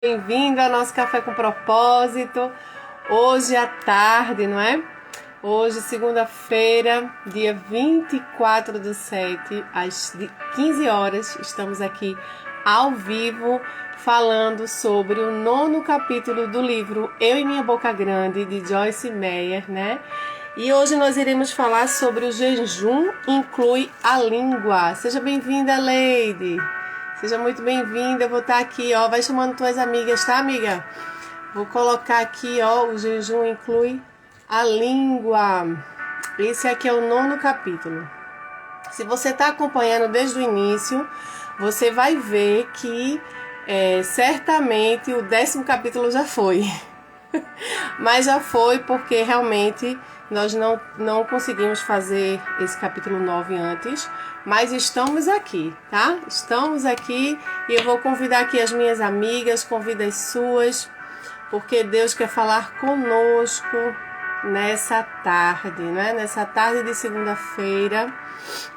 Bem-vindo ao nosso Café com Propósito. Hoje à tarde, não é? Hoje, segunda-feira, dia 24/7, às 15 horas, estamos aqui ao vivo falando sobre o 9º capítulo do livro Eu e Minha Boca Grande, de Joyce Meyer, né? E hoje nós iremos falar sobre o jejum inclui a língua. Seja bem-vinda, Leide! Seja muito bem-vinda, eu vou estar aqui, ó, vai chamando tuas amigas, tá, amiga? Vou colocar aqui, ó, o jejum inclui a língua. Esse aqui é o 9º capítulo. Se você está acompanhando desde o início, você vai ver que certamente o 10º capítulo já foi. Mas já foi porque realmente nós não conseguimos fazer esse capítulo 9 antes, mas estamos aqui, tá? Estamos aqui e eu vou convidar aqui as minhas amigas, convido as suas, porque Deus quer falar conosco nessa tarde, né? Nessa tarde de segunda-feira,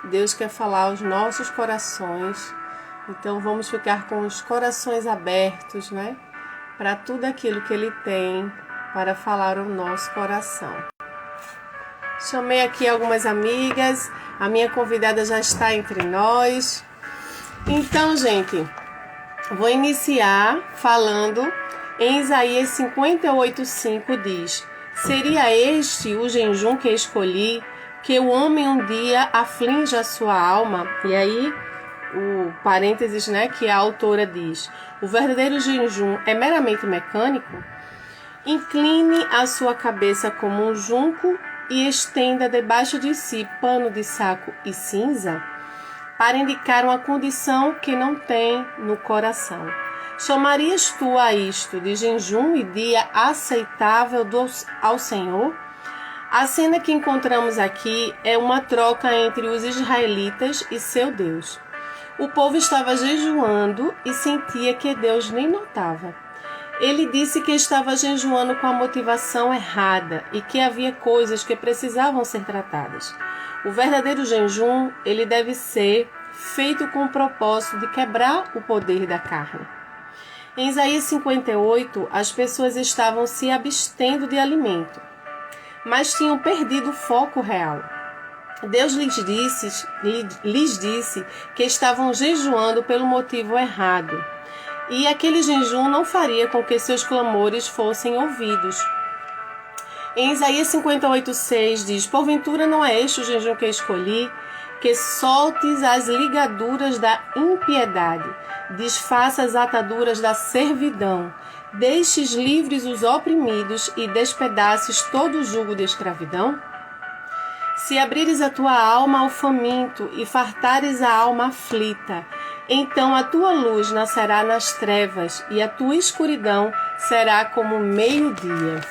Deus quer falar aos nossos corações, então vamos ficar com os corações abertos, né? Para tudo aquilo que Ele tem para falar ao nosso coração. Chamei aqui algumas amigas, a minha convidada já está entre nós. Então, gente, vou iniciar falando em Isaías 58:5 diz: seria este o jejum que escolhi, que o homem um dia aflige a sua alma? E aí, o parênteses, né, que a autora diz: o verdadeiro jejum é meramente mecânico? Incline a sua cabeça como um junco e estenda debaixo de si pano de saco e cinza, para indicar uma condição que não tem no coração. Chamarias tu a isto de jejum e dia aceitável ao Senhor? A cena que encontramos aqui é uma troca entre os israelitas e seu Deus. O povo estava jejuando e sentia que Deus nem notava. Ele disse que estava jejuando com a motivação errada e que havia coisas que precisavam ser tratadas. O verdadeiro jejum, ele deve ser feito com o propósito de quebrar o poder da carne. Em Isaías 58, as pessoas estavam se abstendo de alimento, mas tinham perdido o foco real. Deus lhes disse que estavam jejuando pelo motivo errado, e aquele jejum não faria com que seus clamores fossem ouvidos. Em Isaías 58:6 diz: porventura não é este o jejum que escolhi, que soltes as ligaduras da impiedade, desfaça as ataduras da servidão, deixes livres os oprimidos e despedaces todo o jugo de escravidão? Se abrires a tua alma ao faminto e fartares a alma aflita, então a tua luz nascerá nas trevas e a tua escuridão será como meio-dia.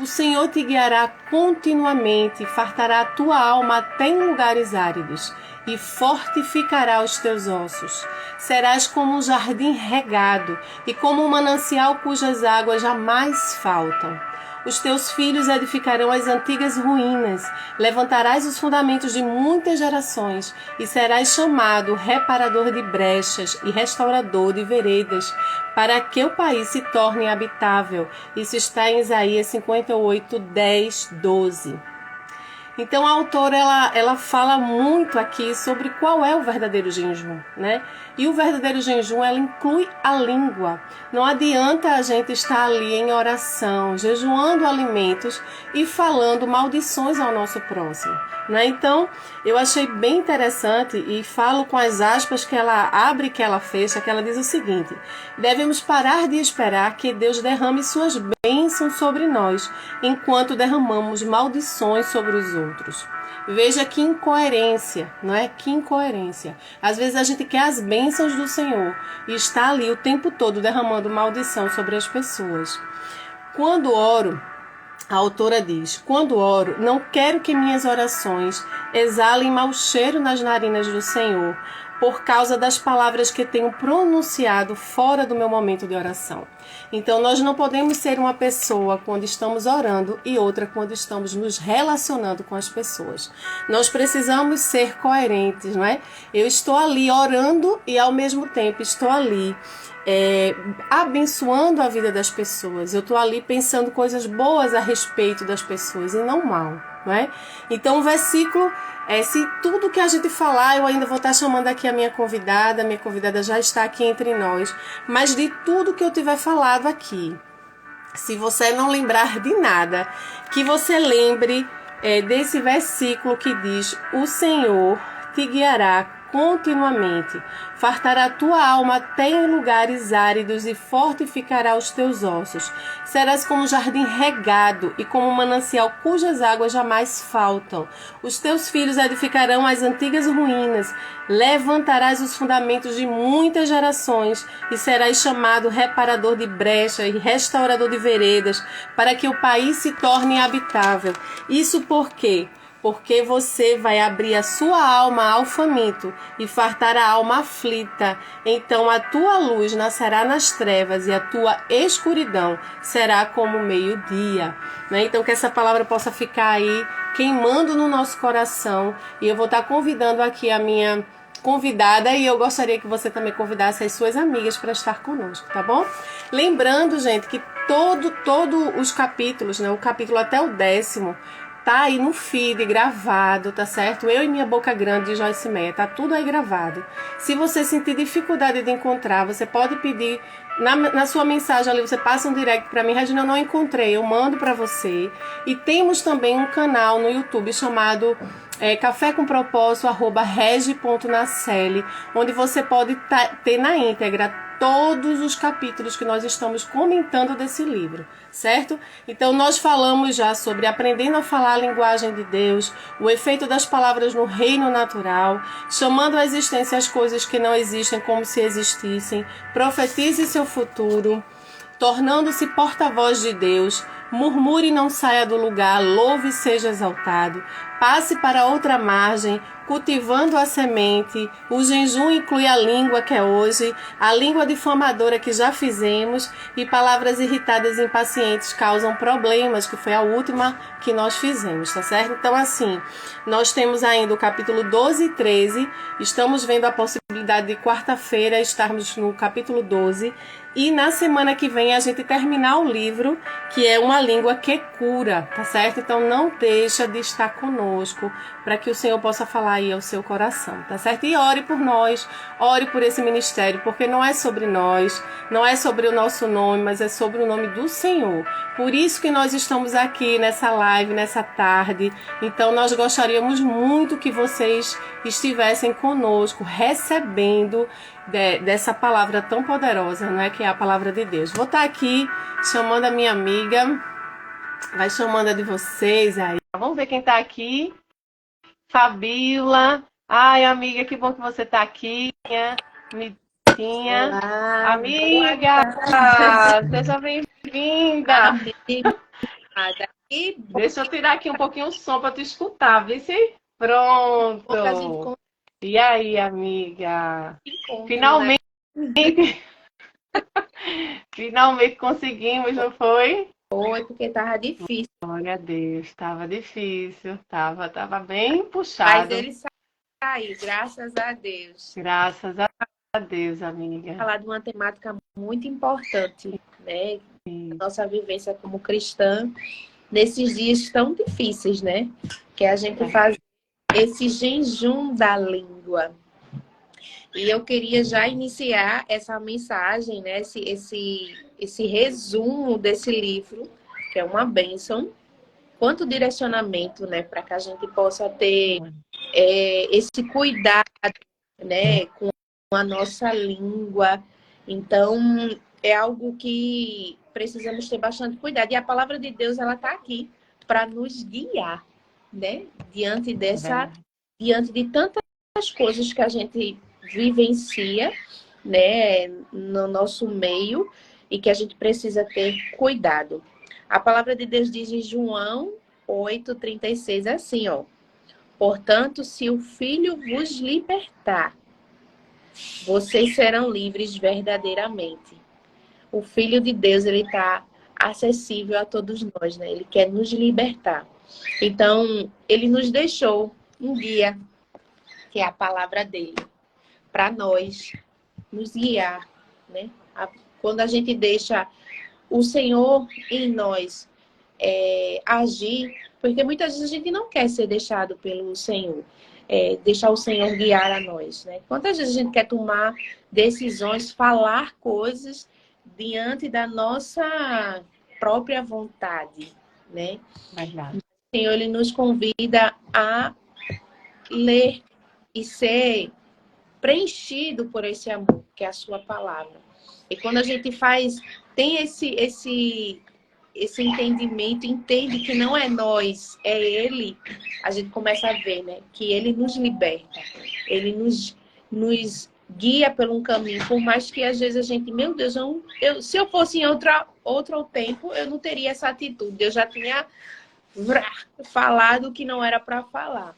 O Senhor te guiará continuamente, fartará a tua alma até em lugares áridos e fortificará os teus ossos. Serás como um jardim regado e como um manancial cujas águas jamais faltam. Os teus filhos edificarão as antigas ruínas, levantarás os fundamentos de muitas gerações e serás chamado reparador de brechas e restaurador de veredas, para que o país se torne habitável. Isso está em Isaías 58:10-12. Então a autora ela fala muito aqui sobre qual é o verdadeiro jejum, né? E o verdadeiro jejum, ela inclui a língua. Não adianta a gente estar ali em oração, jejuando alimentos e falando maldições ao nosso próximo, né? Então eu achei bem interessante e falo com as aspas que ela abre e que ela fecha, que ela diz o seguinte: devemos parar de esperar que Deus derrame suas bênçãos sobre nós, enquanto derramamos maldições sobre os outros. Veja que incoerência, não é? Que incoerência. Às vezes a gente quer as bênçãos do Senhor e está ali o tempo todo derramando maldição sobre as pessoas. Quando oro, a autora diz: quando oro, não quero que minhas orações exalem mau cheiro nas narinas do Senhor, por causa das palavras que tenho pronunciado fora do meu momento de oração. Então, nós não podemos ser uma pessoa quando estamos orando e outra quando estamos nos relacionando com as pessoas. Nós precisamos ser coerentes, não é? Eu estou ali orando e, ao mesmo tempo, estou ali abençoando a vida das pessoas. Eu estou ali pensando coisas boas a respeito das pessoas e não mal, não é? Então o versículo se tudo que a gente falar, eu ainda vou estar chamando aqui a minha convidada já está aqui entre nós, mas de tudo que eu tiver falado aqui, se você não lembrar de nada, que você lembre desse versículo que diz: o Senhor te guiará continuamente, fartará tua alma até em lugares áridos e fortificará os teus ossos. Serás como um jardim regado e como um manancial cujas águas jamais faltam. Os teus filhos edificarão as antigas ruínas, levantarás os fundamentos de muitas gerações e serás chamado reparador de brecha e restaurador de veredas, para que o país se torne habitável. Isso por quê? Porque você vai abrir a sua alma ao faminto e fartar a alma aflita. Então a tua luz nascerá nas trevas e a tua escuridão será como o meio-dia. Então que essa palavra possa ficar aí queimando no nosso coração. E eu vou estar convidando aqui a minha convidada e eu gostaria que você também convidasse as suas amigas para estar conosco, tá bom? Lembrando, gente, que todos os capítulos, o capítulo até o 10º, tá aí no feed, gravado, tá certo? Eu e Minha Boca Grande, de Joyce Meyer, tá tudo aí gravado. Se você sentir dificuldade de encontrar, você pode pedir na sua mensagem ali, você passa um direct para mim: Regina, eu não encontrei, eu mando para você. E temos também um canal no YouTube chamado Café com Propósito, @regi.nacelli, onde você pode ter na íntegra todos os capítulos que nós estamos comentando desse livro, certo? Então nós falamos já sobre aprendendo a falar a linguagem de Deus, o efeito das palavras no reino natural, chamando à existência as coisas que não existem como se existissem, profetize seu futuro, tornando-se porta-voz de Deus, murmure e não saia do lugar, louve e seja exaltado, passe para outra margem, cultivando a semente, o jejum inclui a língua que é hoje, a língua difamadora que já fizemos, e palavras irritadas e impacientes causam problemas, que foi a última que nós fizemos, tá certo? Então assim, nós temos ainda o capítulo 12 e 13, estamos vendo a possibilidade de quarta-feira estarmos no capítulo 12, e na semana que vem a gente terminar o livro, que é Uma Língua que Cura, tá certo? Então não deixa de estar conosco, para que o Senhor possa falar aí ao seu coração, tá certo? E ore por nós, ore por esse ministério, porque não é sobre nós, não é sobre o nosso nome, mas é sobre o nome do Senhor. Por isso que nós estamos aqui nessa live, nessa tarde. Então nós gostaríamos muito que vocês estivessem conosco, recebendo dessa palavra tão poderosa, não é, que é a palavra de Deus. Vou estar aqui chamando a minha amiga, vai chamando a de vocês aí. Vamos ver quem está aqui. Fabíola. Ai, amiga, que bom que você está aqui. Bonitinha. Olá, amiga, seja bem-vinda. Deixa eu tirar aqui um pouquinho o som para tu escutar, vê se pronto. E aí, amiga? Finalmente, finalmente conseguimos, não foi? Foi, porque tava difícil. Glória a Deus, estava difícil, tava bem Mas puxado. ele saiu, graças a Deus. Graças a Deus, amiga. Falar de uma temática muito importante, né? Nossa vivência como cristã nesses dias tão difíceis, né? Que a gente faz esse jejum da língua. E eu queria já iniciar essa mensagem, né? Esse resumo desse livro, que é uma bênção, quanto direcionamento, né? Para que a gente possa ter esse cuidado, né? Com a nossa língua. Então, é algo que precisamos ter bastante cuidado. E a palavra de Deus, ela está aqui para nos guiar, né? Diante de tantas coisas que a gente vivencia, né, no nosso meio, e que a gente precisa ter cuidado. A palavra de Deus diz em João 8,36 assim, ó: portanto, se o Filho vos libertar, vocês serão livres verdadeiramente. O Filho de Deus, ele está acessível a todos nós, né? Ele quer nos libertar. Então, ele nos deixou um guia, que é a palavra dele, para nós nos guiar, né? Quando a gente deixa o Senhor em nós agir, porque muitas vezes a gente não quer ser deixado pelo Senhor, deixar o Senhor guiar a nós, né? Quantas vezes a gente quer tomar decisões, falar coisas diante da nossa própria vontade, né? Verdade. O Senhor, ele nos convida a ler e ser preenchido por esse amor, que é a sua palavra. E quando a gente tem esse entendimento, entende que não é nós, é Ele, a gente começa a ver, né? Que Ele nos liberta, Ele nos guia por um caminho, por mais que às vezes a gente, meu Deus, se eu fosse em outro tempo, eu não teria essa atitude, eu já tinha falado o que não era para falar.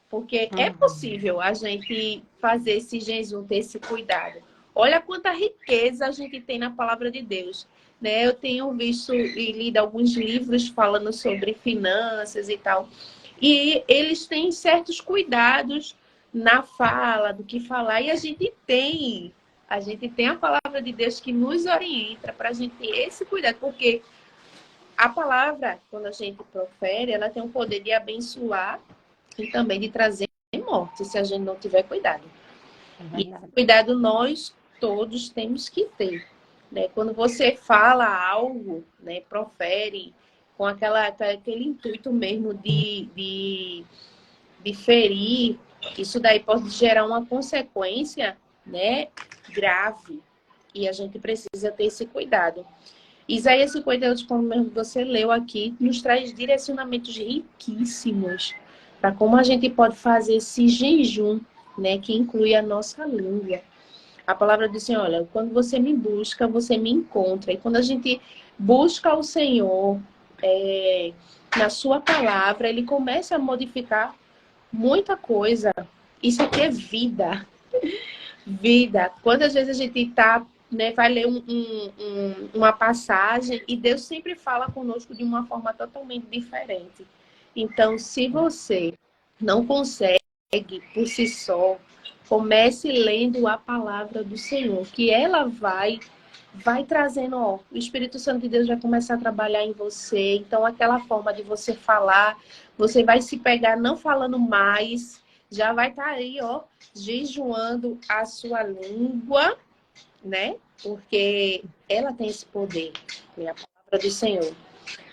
Porque é possível a gente fazer esse jejum, ter esse cuidado. Olha quanta riqueza a gente tem na palavra de Deus, né? Eu tenho visto e lido alguns livros falando sobre finanças e tal. E eles têm certos cuidados na fala, do que falar. E a gente tem a palavra de Deus que nos orienta para a gente ter esse cuidado. Porque a palavra, quando a gente profere, ela tem o poder de abençoar e também de trazer morte, se a gente não tiver cuidado. E esse cuidado nós todos temos que ter, né? Quando você fala algo, né, profere com aquele intuito mesmo de ferir, isso daí pode gerar uma consequência, né, grave. E a gente precisa ter esse cuidado. Isaías 58, como mesmo você leu aqui, nos traz direcionamentos riquíssimos para como a gente pode fazer esse jejum, né, que inclui a nossa língua. A palavra diz assim, olha, quando você me busca, você me encontra. E quando a gente busca o Senhor na sua palavra, ele começa a modificar muita coisa. Isso aqui é vida. Vida. Quantas vezes a gente né, vai ler uma passagem e Deus sempre fala conosco de uma forma totalmente diferente. Então, se você não consegue por si só, comece lendo a palavra do Senhor, que ela vai trazendo, ó, o Espírito Santo de Deus vai começar a trabalhar em você. Então, aquela forma de você falar, você vai se pegar não falando mais, já vai estar aí, ó, jejuando a sua língua, né? Porque ela tem esse poder, é a palavra do Senhor.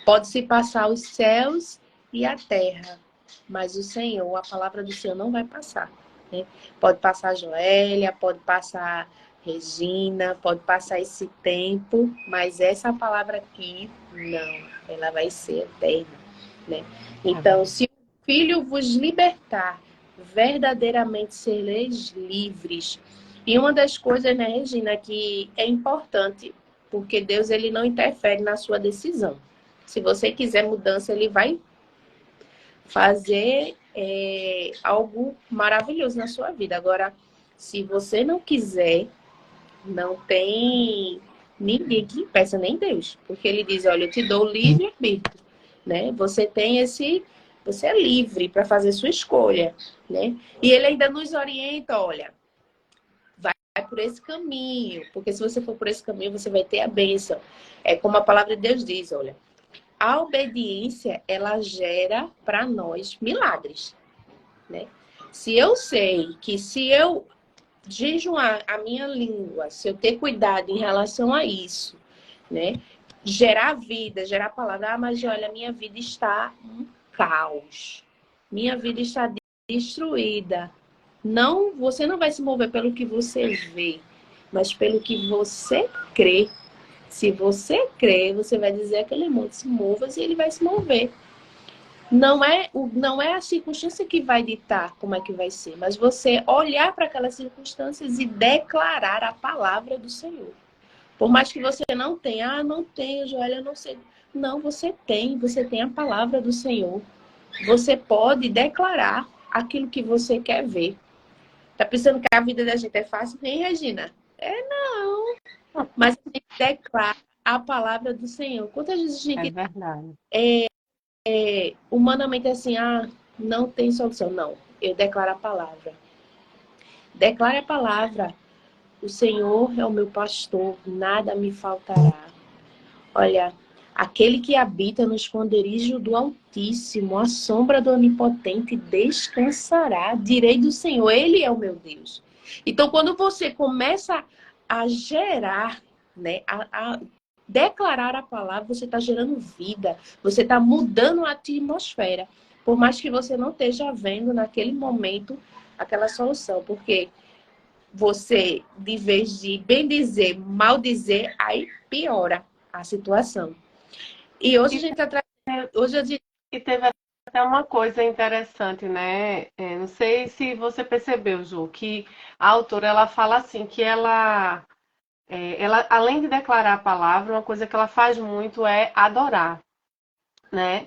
Pode-se passar os céus e a terra, mas o Senhor, a palavra do Senhor não vai passar, né? Pode passar a Joélia, pode passar Regina, pode passar esse tempo, mas essa palavra aqui, não, ela vai ser eterna, né? Então, se o Filho vos libertar, verdadeiramente sereis livres. E uma das coisas, né, Regina, que é importante, porque Deus, ele não interfere na sua decisão. Se você quiser mudança, ele vai fazer algo maravilhoso na sua vida. Agora, se você não quiser, não tem ninguém que impeça, nem Deus. Porque ele diz, olha, eu te dou livre-arbítrio, né? Você é livre para fazer sua escolha, né? E ele ainda nos orienta, olha, vai por esse caminho, porque se você for por esse caminho, você vai ter a bênção. É como a palavra de Deus diz, olha, a obediência, ela gera para nós milagres, né? Se eu sei que se eu jejuar a minha língua, se eu ter cuidado em relação a isso, né? Gerar vida, gerar palavra. Ah, mas olha, minha vida está um caos. Minha vida está destruída. Não, você não vai se mover pelo que você vê, mas pelo que você crê. Se você crê, você vai dizer aquele monte se mova e ele vai se mover. Não é a circunstância que vai ditar como é que vai ser, mas você olhar para aquelas circunstâncias e declarar a palavra do Senhor. Por mais que você não tenha, não tenho, Joélia, eu não sei. Não, você tem a palavra do Senhor. Você pode declarar aquilo que você quer ver. Tá pensando que a vida da gente é fácil? Nem, Regina? Não. Mas a gente declara a palavra do Senhor. Quantas vezes a gente... É verdade. Humanamente assim, não tem solução. Não, eu declaro a palavra. Declare a palavra. O Senhor é o meu pastor, nada me faltará. Olha, aquele que habita no esconderijo do Altíssimo, à sombra do Onipotente, descansará. Direi do Senhor, Ele é o meu Deus. Então, quando você começa a gerar, né, a declarar a palavra, você está gerando vida, você está mudando a atmosfera. Por mais que você não esteja vendo naquele momento aquela solução, porque você, de vez de bem dizer, mal dizer, aí piora a situação. E hoje a gente está trazendo. Hoje a gente... E teve até uma coisa interessante, né? Não sei se você percebeu, Ju, que a autora ela fala assim que ela além de declarar a palavra, uma coisa que ela faz muito é adorar, né?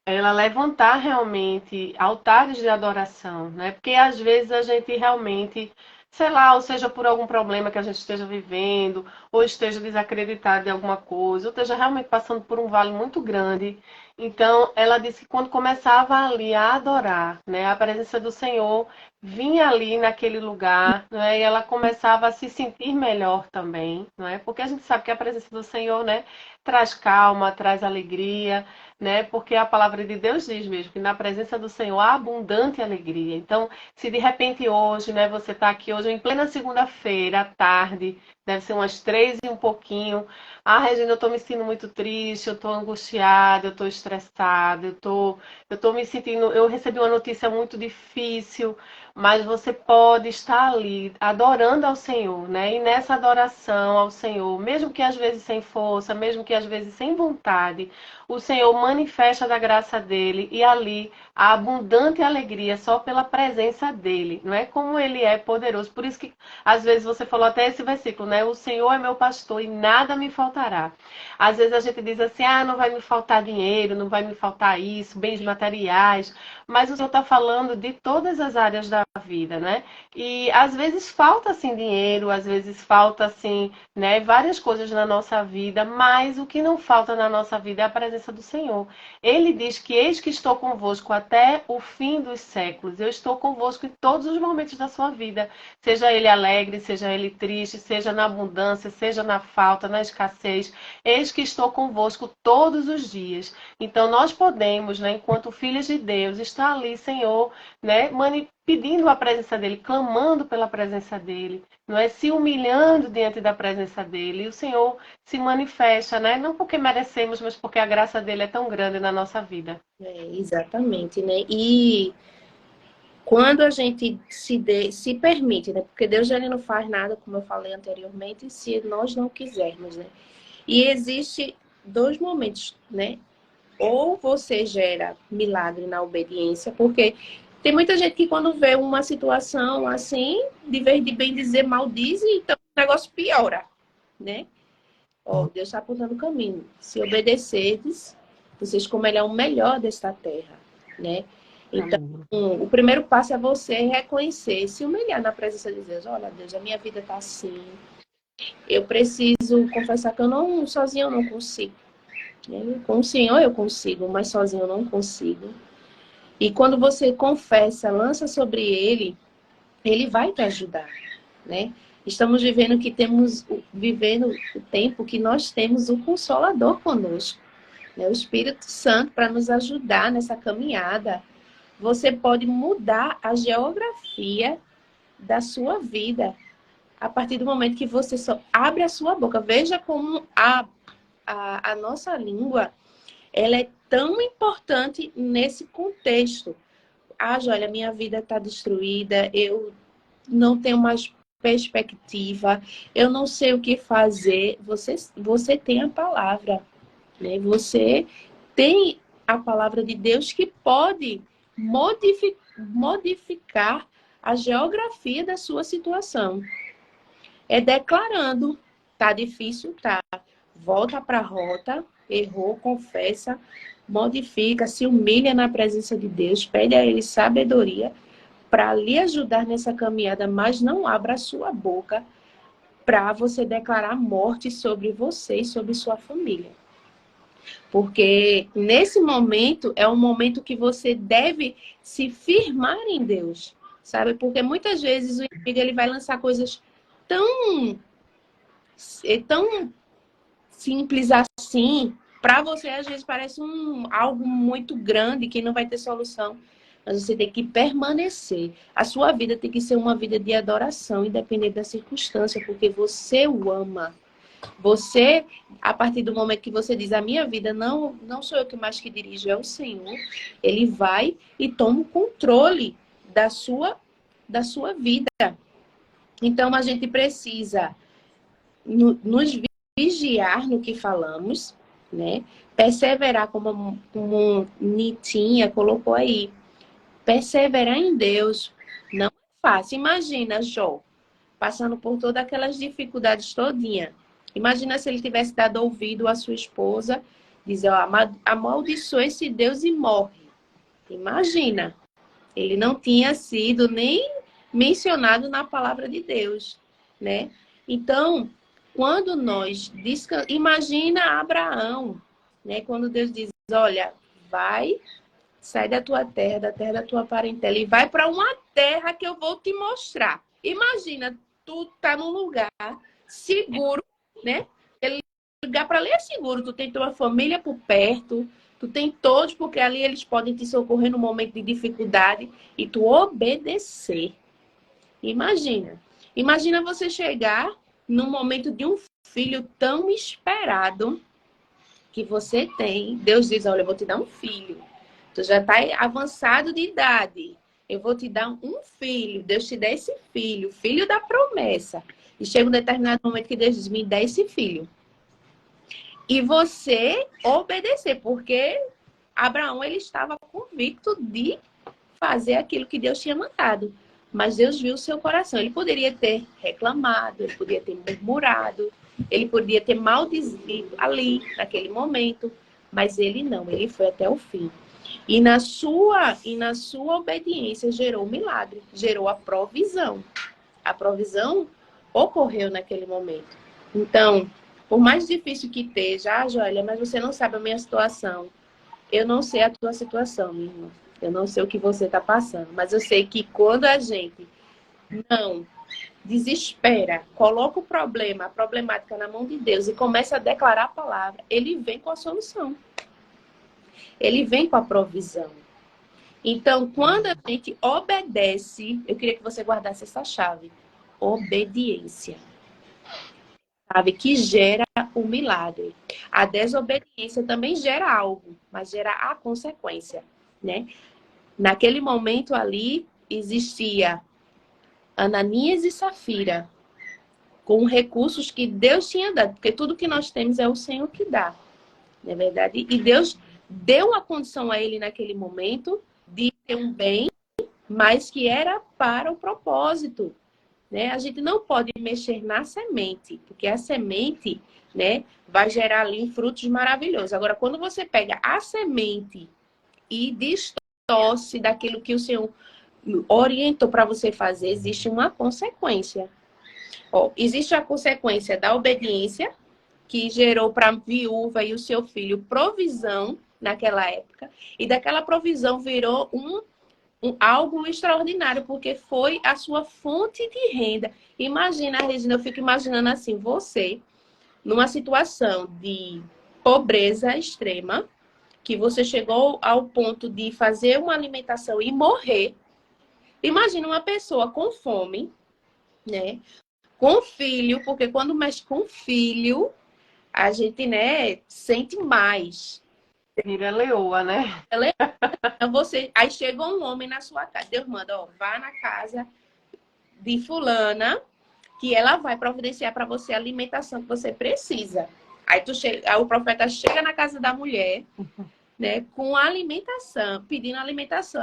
Ela levantar realmente altares de adoração, né? Porque às vezes a gente realmente, sei lá, ou seja por algum problema que a gente esteja vivendo, ou esteja desacreditado de alguma coisa, ou esteja realmente passando por um vale muito grande. Então, ela disse que quando começava ali a adorar, né, a presença do Senhor vinha ali naquele lugar, né, e ela começava a se sentir melhor também, não é? Porque a gente sabe que a presença do Senhor, né, traz calma, traz alegria, né? Porque a palavra de Deus diz mesmo que na presença do Senhor há abundante alegria. Então, se de repente hoje, né, você está aqui hoje em plena segunda-feira, à tarde, deve ser umas 3 e um pouquinho. Ah, Regina, eu estou me sentindo muito triste, eu estou angustiada, eu estou estressada, eu tô me sentindo. Eu recebi uma notícia muito difícil, mas você pode estar ali adorando ao Senhor, né? E nessa adoração ao Senhor, mesmo que às vezes sem força, mesmo que às vezes sem vontade, o Senhor manifesta da graça dele e ali a abundante alegria só pela presença dele, não é como ele é poderoso. Por isso que às vezes você falou até esse versículo, né? O Senhor é meu pastor e nada me faltará. Às vezes a gente diz assim, ah, não vai me faltar dinheiro, não vai me faltar isso, bens materiais, mas o Senhor está falando de todas as áreas da vida, né? E às vezes falta assim dinheiro, às vezes falta assim, né, várias coisas na nossa vida, mas o que não falta na nossa vida é a presença do Senhor. Ele diz que eis que estou convosco até o fim dos séculos. Eu estou convosco em todos os momentos da sua vida, seja ele alegre, seja ele triste, seja na abundância, seja na falta, na escassez. Eis que estou convosco todos os dias. Então nós podemos, né, enquanto filhos de Deus, estar ali, Senhor, né, pedindo a presença dele, clamando pela presença dele, não é, se humilhando diante da presença dele. E o Senhor se manifesta, né? Não porque merecemos, mas porque a graça dele é tão grande na nossa vida. Exatamente, né? E quando a gente se permite, né? Porque Deus ele não faz nada, como eu falei anteriormente, se nós não quisermos, né? E existe dois momentos, né? Ou você gera milagre na obediência, porque tem muita gente que quando vê uma situação assim, de vez de bem dizer, maldiz, então o negócio piora, né? Ó, Deus está apontando o caminho. Se obedecerdes, vocês comerão o melhor desta terra, né? Então, o primeiro passo é você reconhecer, se humilhar na presença de Deus. Olha, Deus, a minha vida está assim. Eu preciso confessar que eu não, sozinho eu não consigo. Com o Senhor eu consigo, mas sozinho eu não consigo. E quando você confessa, lança sobre Ele, Ele vai te ajudar, né? Estamos vivendo o tempo que nós temos o Consolador conosco, né? O Espírito Santo para nos ajudar nessa caminhada. Você pode mudar a geografia da sua vida a partir do momento que você só abre a sua boca. Veja como a nossa língua ela é tão importante nesse contexto. Ah, olha, minha vida está destruída, eu não tenho mais perspectiva, eu não sei o que fazer. Você tem a palavra, né? Você tem a palavra de Deus que pode modificar a geografia da sua situação. É declarando, tá difícil, tá. Volta para a rota, errou, confessa, modifica, se humilha na presença de Deus, pede a Ele sabedoria para lhe ajudar nessa caminhada, mas não abra a sua boca para você declarar morte sobre você e sobre sua família. Porque nesse momento é um momento que você deve se firmar em Deus, sabe? Porque muitas vezes o inimigo ele vai lançar coisas tão simples assim. Para você, às vezes, parece algo muito grande que não vai ter solução. Mas você tem que permanecer. A sua vida tem que ser uma vida de adoração, independente da circunstância, porque você o ama. Você, a partir do momento que você diz, a minha vida não sou eu que mais que dirijo, é o Senhor. Ele vai e toma o controle da sua vida. Então, a gente precisa nos vigiar no que falamos, né? Perseverar, como Nitinha colocou aí. Perseverar em Deus não é fácil. Imagina, Jó, passando por todas aquelas dificuldades todinha. Imagina se ele tivesse dado ouvido à sua esposa, dizer, ó, amaldiçoa esse Deus e morre. Imagina, ele não tinha sido nem mencionado na palavra de Deus, né? Então, quando nós imagina Abraão, né? Quando Deus diz, olha, sai da tua terra, da terra da tua parentela e vai para uma terra que eu vou te mostrar. Imagina, tu tá num lugar seguro, né? Aquele lugar para ler é seguro, tu tem tua família por perto, tu tem todos, porque ali eles podem te socorrer no momento de dificuldade e tu obedecer. Imagina você chegar no momento de um filho tão esperado que você tem. Deus diz, olha, eu vou te dar um filho. Tu já está avançado de idade. Eu vou te dar um filho. Deus te dá esse filho, filho da promessa. E chega um determinado momento que Deus diz, me dá esse filho. E você obedecer, porque Abraão, ele estava convicto de fazer aquilo que Deus tinha mandado. Mas Deus viu o seu coração. Ele poderia ter reclamado, ele poderia ter murmurado, ele poderia ter maldito ali, naquele momento. Mas ele não, ele foi até o fim. E na sua obediência gerou o milagre, gerou a provisão. A provisão ocorreu naquele momento. Então, por mais difícil que esteja, Joélia, mas você não sabe a minha situação. Eu não sei a tua situação, minha irmã. Eu não sei o que você está passando. Mas eu sei que quando a gente não desespera, coloca o problema, a problemática na mão de Deus e começa a declarar a palavra, ele vem com a solução. Ele vem com a provisão. Então, quando a gente obedece, eu queria que você guardasse essa chave. Obediência. Sabe? Que gera o milagre. A desobediência também gera algo, mas gera a consequência, né? Naquele momento ali, existia Ananias e Safira, com recursos que Deus tinha dado, porque tudo que nós temos é o Senhor que dá, não é verdade? E Deus deu a condição a ele naquele momento de ter um bem, mas que era para o propósito, né? A gente não pode mexer na semente, porque a semente, né, vai gerar ali frutos maravilhosos. Agora, quando você pega a semente e distorce daquilo que o Senhor orientou para você fazer, existe uma consequência. Ó, existe a consequência da obediência, que gerou para a viúva e o seu filho provisão naquela época, e daquela provisão virou algo extraordinário, porque foi a sua fonte de renda. Imagina, Regina, eu fico imaginando assim, você, numa situação de pobreza extrema, que você chegou ao ponto de fazer uma alimentação e morrer. Imagina uma pessoa com fome, né? Com filho, porque quando mexe com filho, a gente, né, sente mais. Vira leoa, né? Aí chega um homem na sua casa. Deus manda, ó, vá na casa de fulana, que ela vai providenciar para você a alimentação que você precisa. Aí o profeta chega na casa da mulher, né, com alimentação, pedindo alimentação.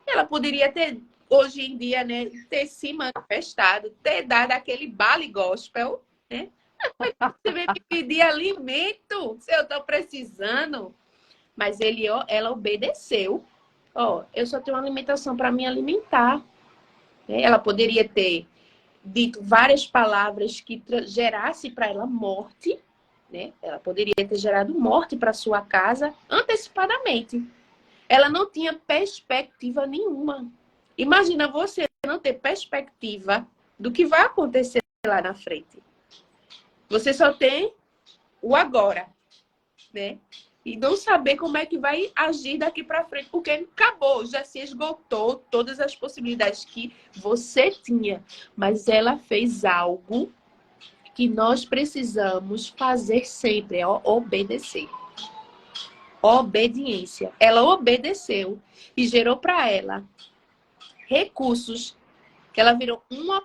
Ela poderia ter, hoje em dia, né, ter se manifestado, ter dado aquele baile gospel, né? Você veio me pedir alimento, se eu estou precisando. Mas ela obedeceu. Ó, eu só tenho uma alimentação para me alimentar. Ela poderia ter dito várias palavras que gerasse para ela morte, né? Ela poderia ter gerado morte para sua casa antecipadamente. Ela não tinha perspectiva nenhuma. Imagina você não ter perspectiva do que vai acontecer lá na frente. Você só tem o agora, né? E não saber como é que vai agir daqui para frente, porque acabou, já se esgotou todas as possibilidades que você tinha. Mas ela fez algo que nós precisamos fazer sempre, é obedecer. Obediência. Ela obedeceu e gerou para ela recursos, que ela virou uma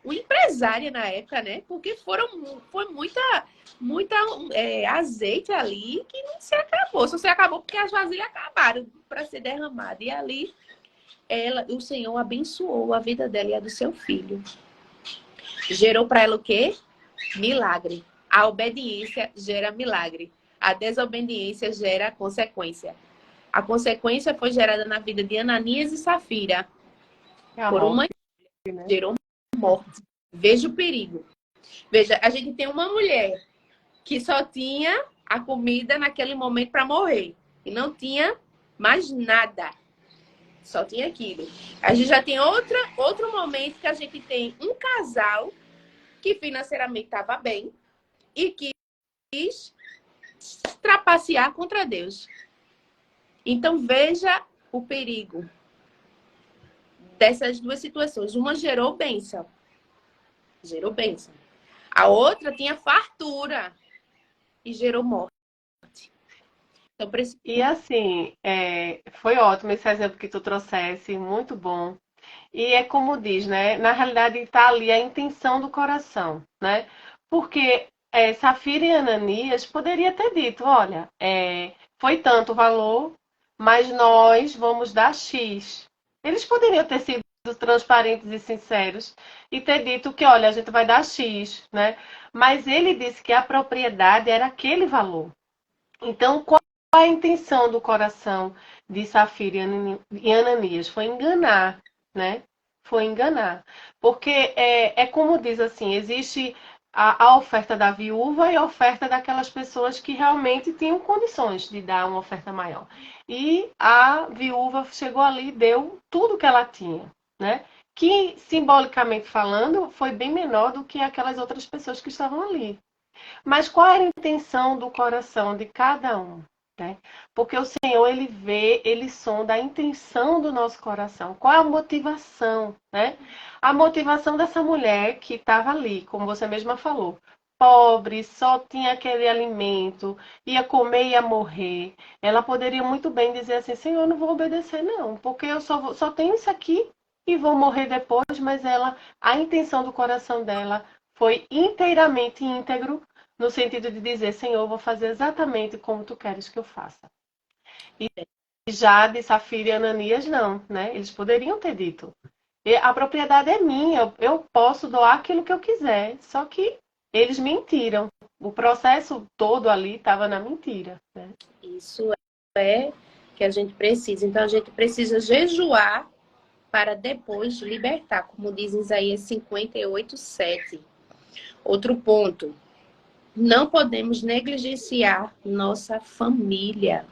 empresária na época, né? Porque foi muita azeite ali que não se acabou. Só se acabou porque as vasilhas acabaram para ser derramadas. E ali o Senhor abençoou a vida dela e a do seu filho. Gerou para ela o quê? Milagre. A obediência gera milagre. A desobediência gera consequência. A consequência foi gerada na vida de Ananias e Safira. Por uma né? Gerou morte. Veja o perigo. Veja, a gente tem uma mulher que só tinha a comida naquele momento para morrer. E não tinha mais nada. Só tinha aquilo. A gente já tem outro momento que a gente tem um casal que financeiramente estava bem e que quis trapacear contra Deus. Então, veja o perigo dessas duas situações. Uma gerou bênção. Gerou bênção. A outra tinha fartura e gerou morte. Então, E assim, foi ótimo esse exemplo que tu trouxesse, muito bom. E é como diz, né? Na realidade está ali a intenção do coração, né? Porque Safira e Ananias poderia ter dito, olha, foi tanto o valor, mas nós vamos dar X. Eles poderiam ter sido transparentes e sinceros e ter dito que, olha, a gente vai dar X, né? Mas ele disse que a propriedade era aquele valor. Então, qual a intenção do coração de Safira e Ananias? Foi enganar, né? Foi enganar. Porque é como diz assim, existe a oferta da viúva e a oferta daquelas pessoas que realmente tinham condições de dar uma oferta maior. E a viúva chegou ali e deu tudo que ela tinha, né? Que, simbolicamente falando, foi bem menor do que aquelas outras pessoas que estavam ali. Mas qual era a intenção do coração de cada um? Né? Porque o Senhor, ele vê, ele sonda a intenção do nosso coração. Qual é a motivação? Né? A motivação dessa mulher que estava ali, como você mesma falou, pobre, só tinha aquele alimento, ia comer e ia morrer. Ela poderia muito bem dizer assim, Senhor, eu não vou obedecer não, porque eu só tenho isso aqui e vou morrer depois, mas a intenção do coração dela foi inteiramente íntegro, no sentido de dizer, Senhor, eu vou fazer exatamente como tu queres que eu faça. E já de Safira e Ananias, não, né? Eles poderiam ter dito, a propriedade é minha, eu posso doar aquilo que eu quiser. Só que eles mentiram. O processo todo ali estava na mentira. Né? Isso é que a gente precisa. Então, a gente precisa jejuar para depois libertar, como diz em Isaías 58:7. Outro ponto. Não podemos negligenciar nossa família.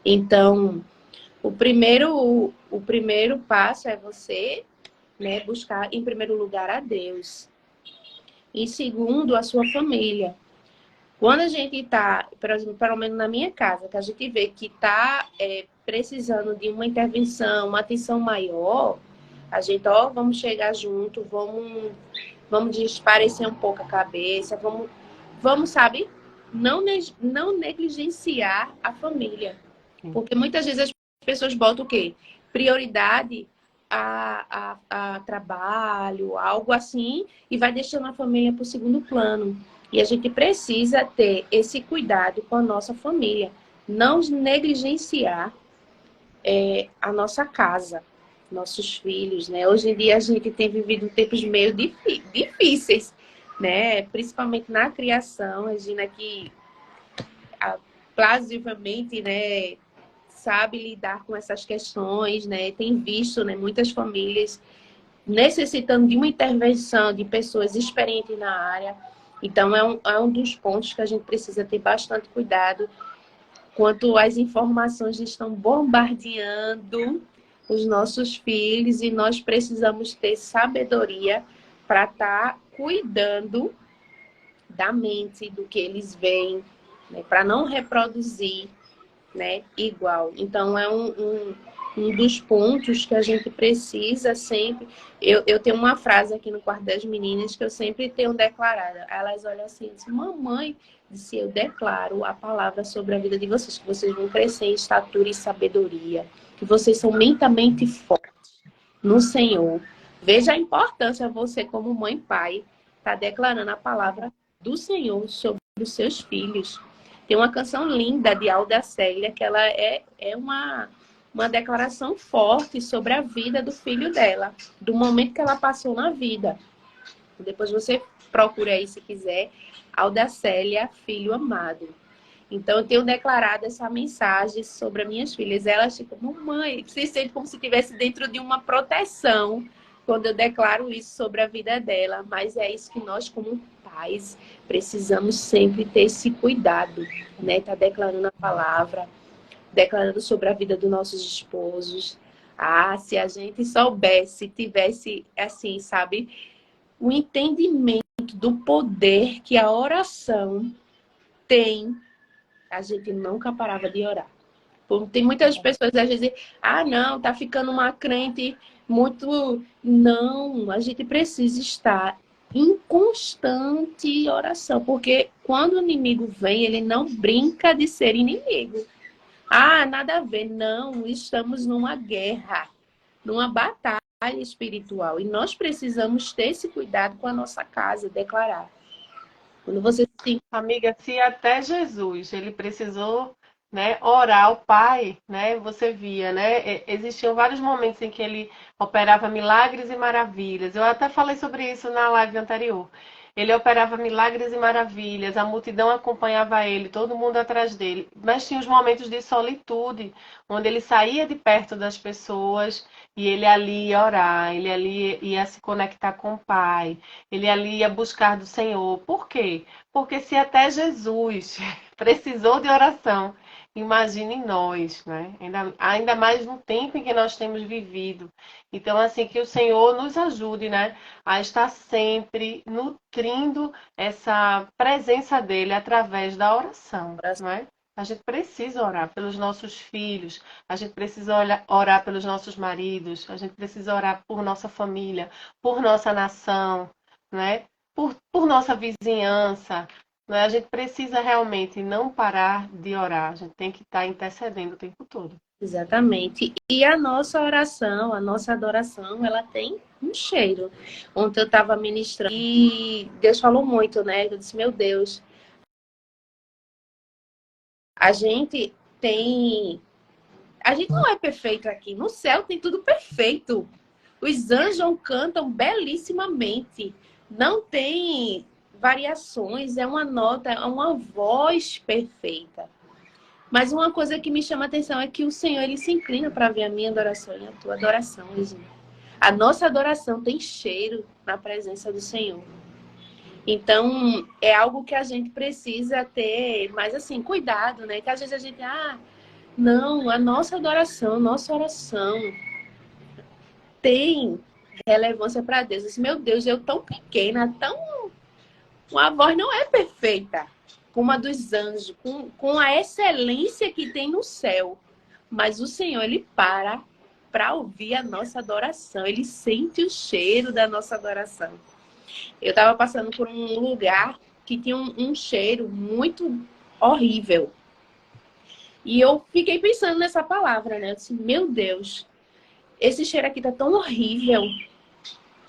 Então, o primeiro passo é você, né, buscar, em primeiro lugar, a Deus. Em segundo, a sua família. Quando a gente está, por exemplo, pelo menos na minha casa, que a gente vê que está precisando de uma intervenção, uma atenção maior, a gente, vamos chegar junto, vamos desaparecer um pouco a cabeça, vamos, sabe, não negligenciar a família. Porque muitas vezes as pessoas botam o quê? Prioridade a trabalho, algo assim, e vai deixando a família para o segundo plano. E a gente precisa ter esse cuidado com a nossa família. Não negligenciar a nossa casa, nossos filhos, né? Hoje em dia a gente tem vivido tempos meio difíceis, né? Principalmente na criação. A Gina que plausivamente, né, sabe lidar com essas questões, né? Tem visto, né, muitas famílias necessitando de uma intervenção de pessoas experientes na área. Então, é um dos pontos que a gente precisa ter bastante cuidado quanto as informações estão bombardeando os nossos filhos e nós precisamos ter sabedoria para estar cuidando da mente, do que eles veem, né? Para não reproduzir, né, igual. Então, é um dos pontos que a gente precisa sempre. Eu tenho uma frase aqui no quarto das meninas que eu sempre tenho declarada. Elas olham assim e dizem, mamãe, disse, eu declaro a palavra sobre a vida de vocês, que vocês vão crescer em estatura e sabedoria, que vocês são mentalmente fortes no Senhor. Veja a importância, você como mãe e pai, tá declarando a palavra do Senhor sobre os seus filhos. Tem uma canção linda de Alda Célia, que ela é uma declaração forte sobre a vida do filho dela, do momento que ela passou na vida. Depois você procura aí, se quiser, Alda Célia, Filho Amado. Então, eu tenho declarado essa mensagem sobre as minhas filhas. Elas ficam, mamãe, se sente como se estivesse dentro de uma proteção quando eu declaro isso sobre a vida dela. Mas é isso que nós, como pais, precisamos sempre ter esse cuidado, né? Tá declarando a palavra, declarando sobre a vida dos nossos esposos. Ah, se a gente soubesse, tivesse, assim, sabe, o entendimento do poder que a oração tem, a gente nunca parava de orar. Tem muitas pessoas às vezes dizem, ah, não, tá ficando uma crente muito... Não, a gente precisa estar em constante oração, porque quando o inimigo vem, ele não brinca de ser inimigo. Ah, nada a ver. Não, estamos numa guerra, numa batalha espiritual. E nós precisamos ter esse cuidado com a nossa casa, declarar. Quando você tem... Amiga, se até Jesus, ele precisou, né, orar ao Pai, né, você via, né, existiam vários momentos em que ele operava milagres e maravilhas. Eu até falei sobre isso na live anterior. Ele operava milagres e maravilhas, a multidão acompanhava ele, todo mundo atrás dele. Mas tinha os momentos de solitude, onde ele saía de perto das pessoas e ele ali ia orar, ele ali ia se conectar com o Pai, ele ali ia buscar do Senhor. Por quê? Porque se até Jesus precisou de oração, imagine nós, né? Ainda mais no tempo em que nós temos vivido. Então, assim, que o Senhor nos ajude, né? A estar sempre nutrindo essa presença dele através da oração, não é? A gente precisa orar pelos nossos filhos, a gente precisa orar pelos nossos maridos, a gente precisa orar por nossa família, por nossa nação, né? Por nossa vizinhança, né? A gente precisa realmente não parar de orar, a gente tem que estar intercedendo o tempo todo. Exatamente. E a nossa oração, a nossa adoração, ela tem um cheiro. Ontem eu estava ministrando e Deus falou muito, né? Eu disse, meu Deus, a gente tem... A gente não é perfeito aqui. No céu tem tudo perfeito. Os anjos cantam belíssimamente. Não tem variações, é uma nota, é uma voz perfeita. Mas uma coisa que me chama a atenção é que o Senhor, ele se inclina para ver a minha adoração e a tua adoração, Luizinho. A nossa adoração tem cheiro na presença do Senhor. Então, é algo que a gente precisa ter, mas assim, cuidado, né? Que às vezes a gente, não, a nossa adoração, a nossa oração tem relevância para Deus. Eu disse, meu Deus, eu tão pequena, tão... A voz não é perfeita como a dos anjos, com a excelência que tem no céu. Mas o Senhor, ele para ouvir a nossa adoração. Ele sente o cheiro da nossa adoração. Eu estava passando por um lugar que tinha um cheiro muito horrível. E eu fiquei pensando nessa palavra, né? Eu disse, meu Deus, esse cheiro aqui tá tão horrível,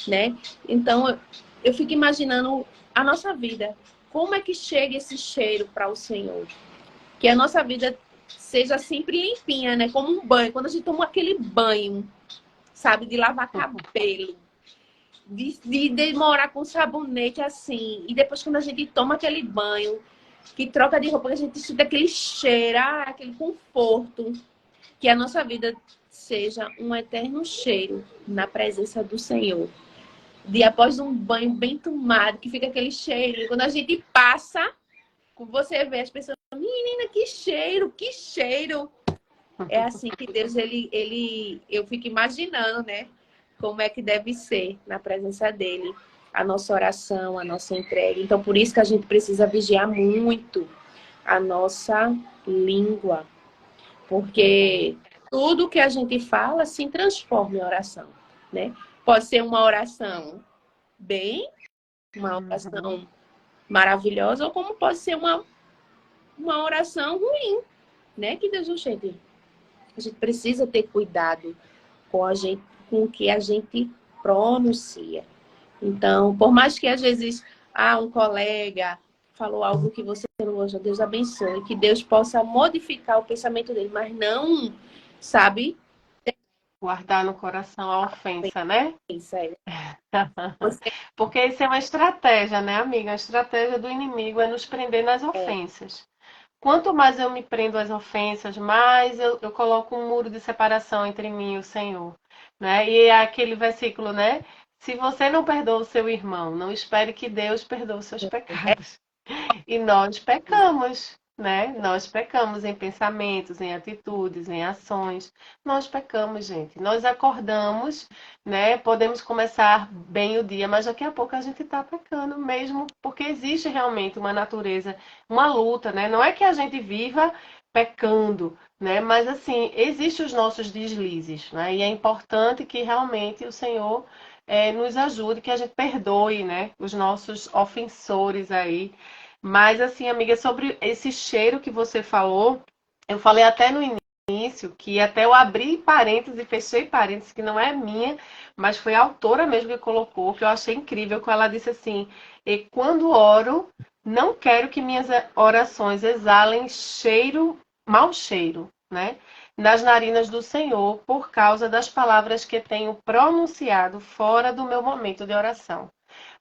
né? Então, eu fico imaginando a nossa vida. Como é que chega esse cheiro para o Senhor? Que a nossa vida seja sempre limpinha, né? Como um banho. Quando a gente toma aquele banho, sabe? De lavar cabelo. De demorar com sabonete assim. E depois quando a gente toma aquele banho, que troca de roupa, que a gente sente aquele cheiro, aquele conforto. Que a nossa vida seja um eterno cheiro na presença do Senhor. Após um banho bem tomado, que fica aquele cheiro. Quando a gente passa, você vê as pessoas, menina, que cheiro, que cheiro. É assim que Deus, eu fico imaginando, né? Como é que deve ser na presença dele a nossa oração, a nossa entrega. Então, por isso que a gente precisa vigiar muito a nossa língua, porque tudo que a gente fala se transforma em oração, né? Pode ser uma oração bem, uma oração maravilhosa, ou como pode ser uma oração ruim, né? Que Deus nos chame. A gente precisa ter cuidado com o que a gente pronuncia. Então, por mais que às vezes um colega falou algo que você não gosta, Deus abençoe, que Deus possa modificar o pensamento dele, mas não, sabe? Guardar no coração a ofensa, né? Isso aí. Você Porque isso é uma estratégia, né, amiga? A estratégia do inimigo é nos prender nas ofensas. Quanto mais eu me prendo às ofensas, mais eu coloco um muro de separação entre mim e o Senhor, né? E é aquele versículo, né? Se você não perdoa o seu irmão, não espere que Deus perdoe os seus pecados. E nós pecamos, né? Nós pecamos em pensamentos, em atitudes, em ações. Nós pecamos, gente. Nós acordamos, né? Podemos começar bem o dia, mas daqui a pouco a gente está pecando mesmo, porque existe realmente uma natureza, uma luta, né? Não é que a gente viva pecando, né? Mas assim, existem os nossos deslizes, né? E é importante que realmente o Senhor nos ajude, que a gente perdoe, né? Os nossos ofensores aí. Mas assim, amiga, sobre esse cheiro que você falou, eu falei até no início que até eu abri parênteses e fechei parênteses, que não é minha, mas foi a autora mesmo que colocou, que eu achei incrível, que ela disse assim: e quando oro, não quero que minhas orações exalem cheiro, mau cheiro, né? Nas narinas do Senhor, por causa das palavras que tenho pronunciado fora do meu momento de oração.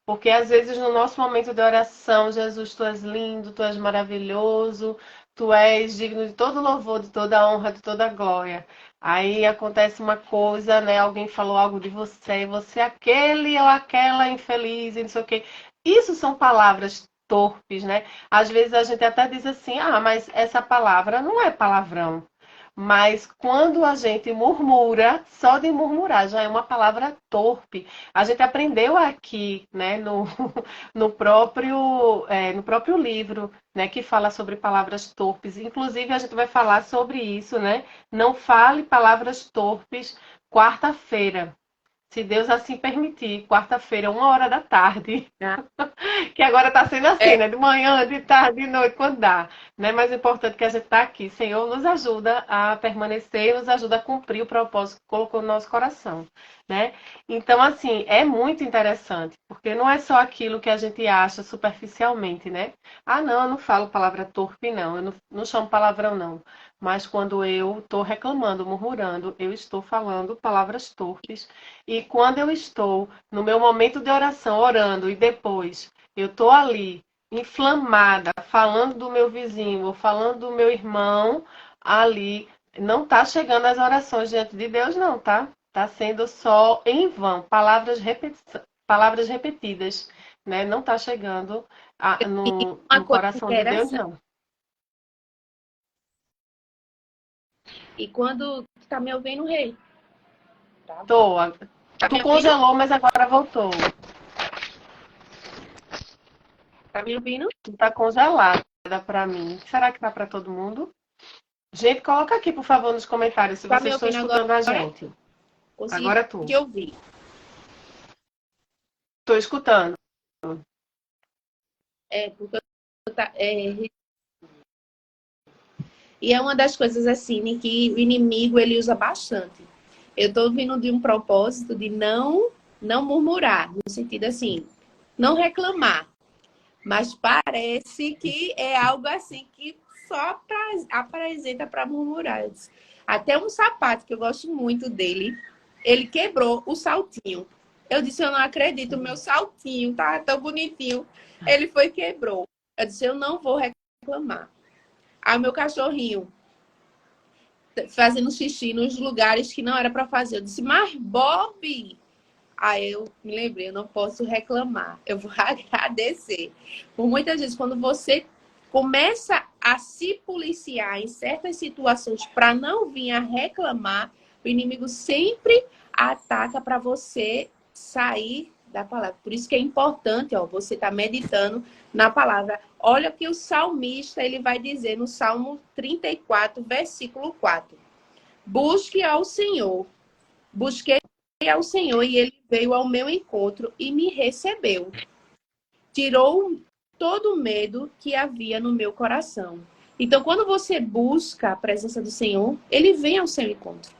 Porque às vezes no nosso momento de oração, Jesus, tu és lindo, tu és maravilhoso, tu és digno de todo louvor, de toda honra, de toda glória. Aí acontece uma coisa, né? Alguém falou algo de você, e você é aquele ou aquela infeliz, e não sei o quê. Isso são palavras torpes, né? Às vezes a gente até diz assim: ah, mas essa palavra não é palavrão. Mas quando a gente murmura, só de murmurar já é uma palavra torpe. A gente aprendeu aqui, né, no próprio livro, né, que fala sobre palavras torpes. Inclusive, a gente vai falar sobre isso, né? Não fale palavras torpes quarta-feira. Se Deus assim permitir, quarta-feira, 1 hora da tarde. Que agora está sendo assim, né? De manhã, de tarde, de noite, quando dá. Né? Mas o importante é que a gente está aqui. Senhor, nos ajuda a permanecer, nos ajuda a cumprir o propósito que colocou no nosso coração. Né? Então, assim, é muito interessante, porque não é só aquilo que a gente acha superficialmente, né? Ah, não, eu não falo palavra torpe, não. Eu não chamo palavrão, não. Mas quando eu estou reclamando, murmurando, eu estou falando palavras torpes. E quando eu estou no meu momento de oração, orando, e depois eu estou ali, inflamada, falando do meu vizinho ou falando do meu irmão, ali não está chegando as orações diante de Deus, não, tá? Está sendo só em vão, palavras repetidas, né? Não está chegando e no, uma no coisa coração de Deus, interessante. não. E quando tá me ouvindo, rei? Tá, Tô. tá Tu me ouvindo? congelou, mas agora voltou. Tá me ouvindo? Tu tá congelada para mim. Será que tá para todo mundo? Gente, coloca aqui, por favor, nos comentários se Tá me vocês estão ouvindo agora? escutando a gente. Consegui Agora tu. te ouvir. Tô escutando. Porque e é uma das coisas assim, né, que o inimigo ele usa bastante. Eu estou vindo de um propósito de não murmurar, no sentido assim, não reclamar. Mas parece que é algo assim que só apresenta para murmurar. Até um sapato que eu gosto muito dele, ele quebrou o saltinho. Eu disse, eu não acredito, o meu saltinho tá tão bonitinho. Ele foi e quebrou. Eu disse, eu não vou reclamar. Aí o meu cachorrinho fazendo xixi nos lugares que não era para fazer. Eu disse, mas Bob! Aí eu me lembrei, eu não posso reclamar, eu vou agradecer. Por muitas vezes, quando você começa a se policiar em certas situações para não vir a reclamar, o inimigo sempre ataca para você sair da palavra. Por isso que é importante, ó, você estar meditando na palavra. Olha o que o salmista ele vai dizer no Salmo 34, versículo 4. Busque ao Senhor. Busquei ao Senhor e ele veio ao meu encontro e me recebeu. Tirou todo o medo que havia no meu coração. Então, quando você busca a presença do Senhor, ele vem ao seu encontro.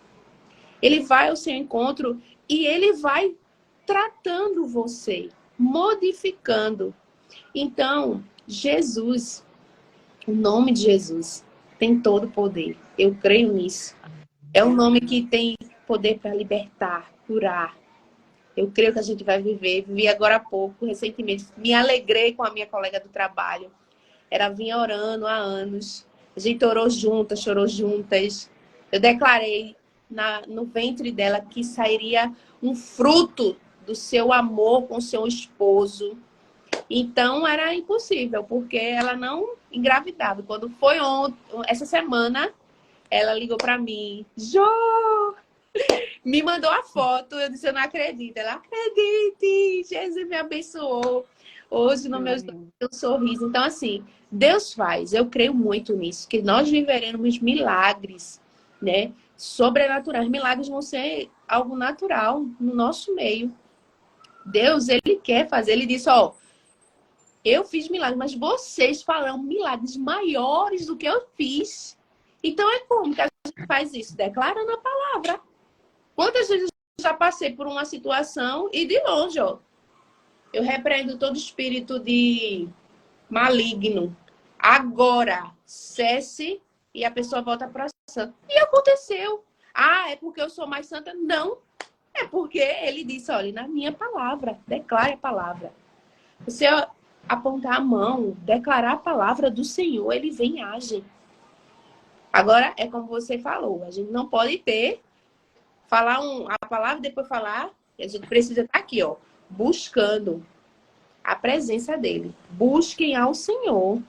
Ele vai ao seu encontro e ele vai tratando você, modificando. Então, Jesus, o nome de Jesus, tem todo o poder. Eu creio nisso. É um nome que tem poder para libertar, curar. Eu creio que a gente vai viver. Vivi agora há pouco, recentemente. Me alegrei com a minha colega do trabalho. Ela vinha orando há anos. A gente orou juntas, chorou juntas. Eu declarei no ventre dela que sairia um fruto do seu amor com o seu esposo. Então, era impossível, porque ela não engravidava. Quando foi essa semana, ela ligou para mim. Jô! Me mandou a foto. Eu disse, eu não acredito. Ela, acredite! Jesus me abençoou. Hoje, no meu sorriso. Então, assim, Deus faz. Eu creio muito nisso. Que nós viveremos milagres, né? Sobrenaturais. Milagres vão ser algo natural no nosso meio. Deus, Ele quer fazer. Ele disse, ó, eu fiz milagres, mas vocês farão milagres maiores do que eu fiz. Então, é como que a gente faz isso? Declarando a palavra. Quantas vezes eu já passei por uma situação e de longe, ó, eu repreendo todo espírito de maligno. Agora, cesse e a pessoa volta para santa. E aconteceu. Ah, é porque eu sou mais santa? Não. É porque ele disse, olha, na minha palavra, declare a palavra. Você apontar a mão, declarar a palavra do Senhor, ele vem e age. Agora, é como você falou, a gente não pode falar a palavra e depois falar, a gente precisa estar aqui, ó, buscando a presença dele. Busquem ao Senhor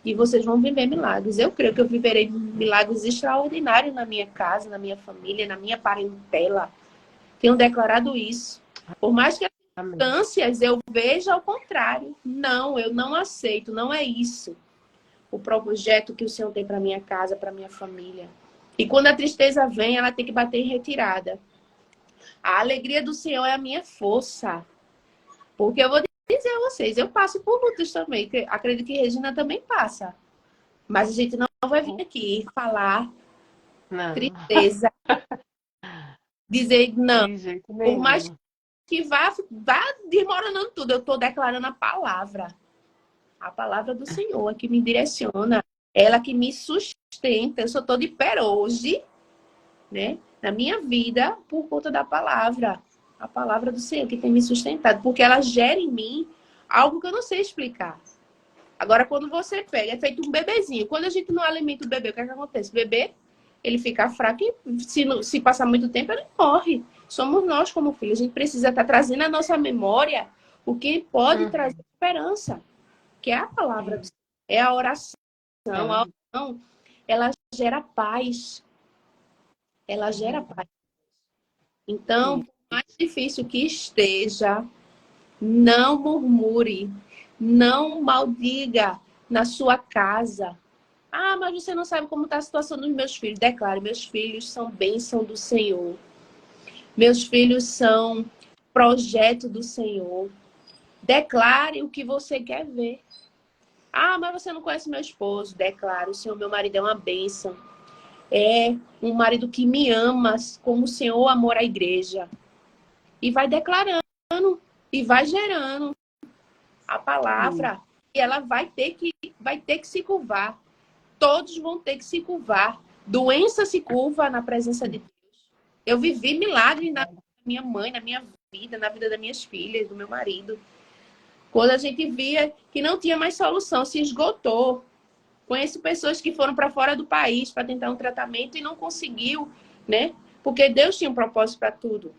e vocês vão viver milagres. Eu creio que eu viverei milagres extraordinários na minha casa, na minha família, na minha parentela. Tenho declarado isso. Por mais que as circunstâncias eu veja ao contrário. Não, eu não aceito, não é isso. O projeto que o Senhor tem para minha casa, para minha família. E quando a tristeza vem, ela tem que bater em retirada. A alegria do Senhor é a minha força. Porque eu vou dizer a vocês, eu passo por lutas também. Acredito que Regina também passa. Mas a gente não vai vir aqui falar tristeza. Dizer não. Por mais que vá desmoronando tudo, eu estou declarando a palavra. A palavra do Senhor é que me direciona. Ela que me sustenta. Eu só estou de pé hoje, né? Na minha vida, por conta da palavra. A palavra do Senhor que tem me sustentado. Porque ela gera em mim algo que eu não sei explicar. Agora, quando você pega, é feito um bebezinho. Quando a gente não alimenta o bebê, o que é que acontece? O bebê, ele fica fraco e se passar muito tempo, ele morre. Somos nós como filhos. A gente precisa estar trazendo à nossa memória o que pode trazer esperança. Que é a palavra do Senhor. É a oração. A oração, ela gera paz. Ela gera paz. Então, por mais difícil que esteja, não murmure, não maldiga na sua casa. Ah, mas você não sabe como está a situação dos meus filhos. Declare, meus filhos são bênção do Senhor. Meus filhos são projeto do Senhor. Declare o que você quer ver. Ah, mas você não conhece meu esposo. Declare, o Senhor, meu marido é uma bênção. É um marido que me ama como o Senhor amor à igreja. E vai declarando, e vai gerando a palavra. E ela vai ter que se curvar. Todos vão ter que se curvar. Doença se curva na presença de Deus. Eu vivi milagres na minha mãe, na minha vida, na vida das minhas filhas, do meu marido. Quando a gente via que não tinha mais solução, se esgotou. Conheço pessoas que foram para fora do país para tentar um tratamento e não conseguiu, né? Porque Deus tinha um propósito para tudo.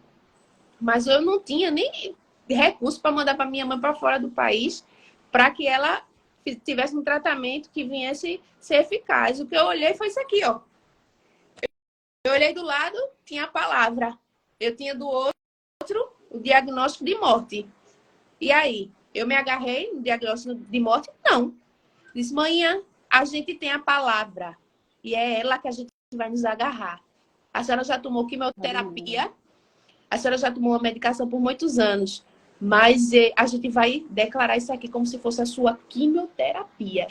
Mas eu não tinha nem recurso para mandar para minha mãe para fora do país para que ela tivesse um tratamento que viesse ser eficaz. O que eu olhei foi isso aqui, ó. Eu olhei do lado, tinha a palavra. Eu tinha do outro o diagnóstico de morte. E aí? Eu me agarrei no diagnóstico de morte? Não. Disse, manhã, a gente tem a palavra. E é ela que a gente vai nos agarrar. A senhora já tomou quimioterapia. A senhora já tomou uma medicação por muitos anos. Mas a gente vai declarar isso aqui como se fosse a sua quimioterapia.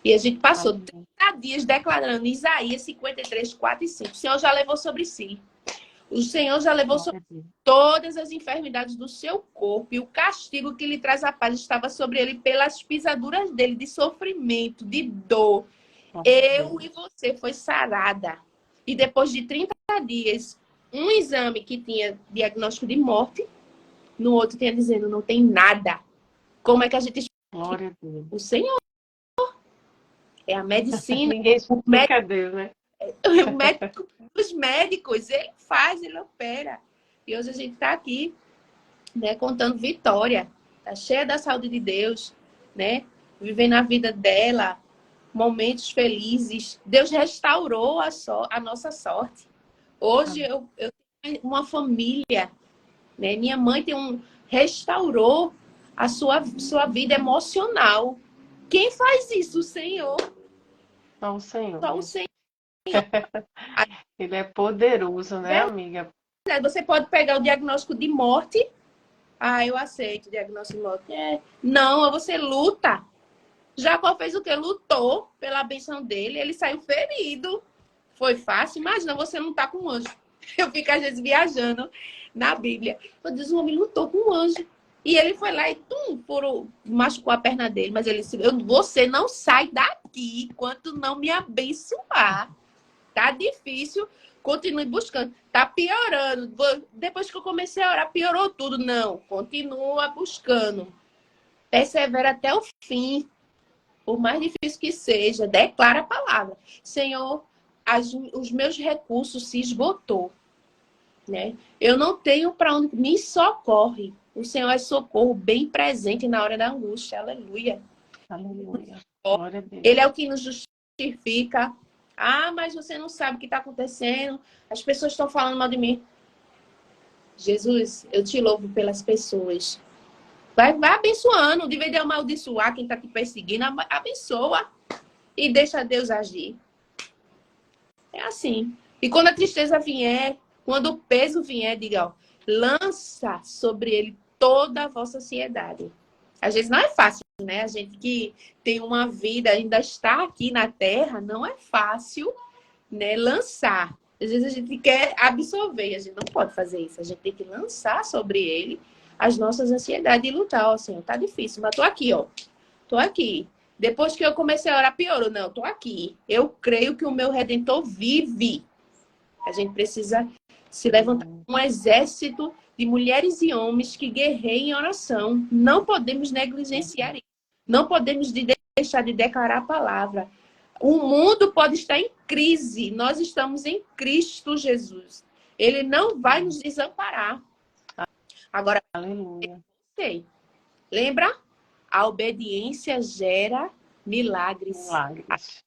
E a gente passou 30 dias declarando Isaías 53, 4 e 5. O Senhor já levou sobre si. O Senhor já levou sobre todas as enfermidades do seu corpo. E o castigo que lhe traz a paz estava sobre ele pelas pisaduras dele, de sofrimento, de dor. Eu e você foi sarada. E depois de 30 dias, um exame que tinha diagnóstico de morte, no outro tinha dizendo, não tem nada. Como é que a gente explica? Glória a Deus. O Senhor. É a medicina. Ninguém explica Deus, né? O médico dos médicos, ele faz, ele opera. E hoje a gente está aqui, né, contando vitória. Está cheia da saúde de Deus, né? Vivendo a vida dela, momentos felizes. Deus restaurou a nossa sorte. Hoje eu tenho uma família, né? Minha mãe restaurou a sua vida emocional. Quem faz isso? O Senhor. Só o Senhor. Só o Senhor. Ele é poderoso, né, amiga? Você pode pegar o diagnóstico de morte. Ah, eu aceito o diagnóstico de morte. Não, você luta. Jacó fez o quê? Lutou pela benção dele. Ele saiu ferido. Foi fácil? Imagina, você não tá com um anjo. Eu fico às vezes viajando na Bíblia. Eu digo, o homem lutou com um anjo. E ele foi lá e machucou a perna dele. Mas ele disse, você não sai daqui enquanto não me abençoar. Tá difícil, continue buscando. Tá piorando. Depois que eu comecei a orar, piorou tudo. Não, continua buscando. Persevera até o fim. Por mais difícil que seja, declara a palavra. Senhor, os meus recursos se esgotou. Né? Eu não tenho para onde me socorre. O Senhor é socorro bem presente na hora da angústia. Aleluia. Aleluia. Glória a Deus. Ele é o que nos justifica. Ah, mas você não sabe o que está acontecendo. As pessoas estão falando mal de mim. Jesus, eu te louvo pelas pessoas. Vai abençoando. De vez de amaldiçoar quem está te perseguindo, abençoa. E deixa Deus agir. É assim. E quando a tristeza vier, quando o peso vier, diga, ó, lança sobre ele toda a vossa ansiedade. Às vezes não é fácil, né? A gente que tem uma vida, ainda está aqui na Terra, não é fácil, né? Lançar. Às vezes a gente quer absorver, a gente não pode fazer isso. A gente tem que lançar sobre ele as nossas ansiedades e lutar. Ó, Senhor, tá difícil, mas tô aqui, ó. Tô aqui. Depois que eu comecei a orar, piorou. Não, tô aqui. Eu creio que o meu Redentor vive. A gente precisa se levantar um exército de mulheres e homens que guerreiem em oração. Não podemos negligenciar isso. Não podemos deixar de declarar a palavra. O mundo pode estar em crise. Nós estamos em Cristo Jesus. Ele não vai nos desamparar. Agora, aleluia. Sei. Lembra? A obediência gera milagres. Milagres.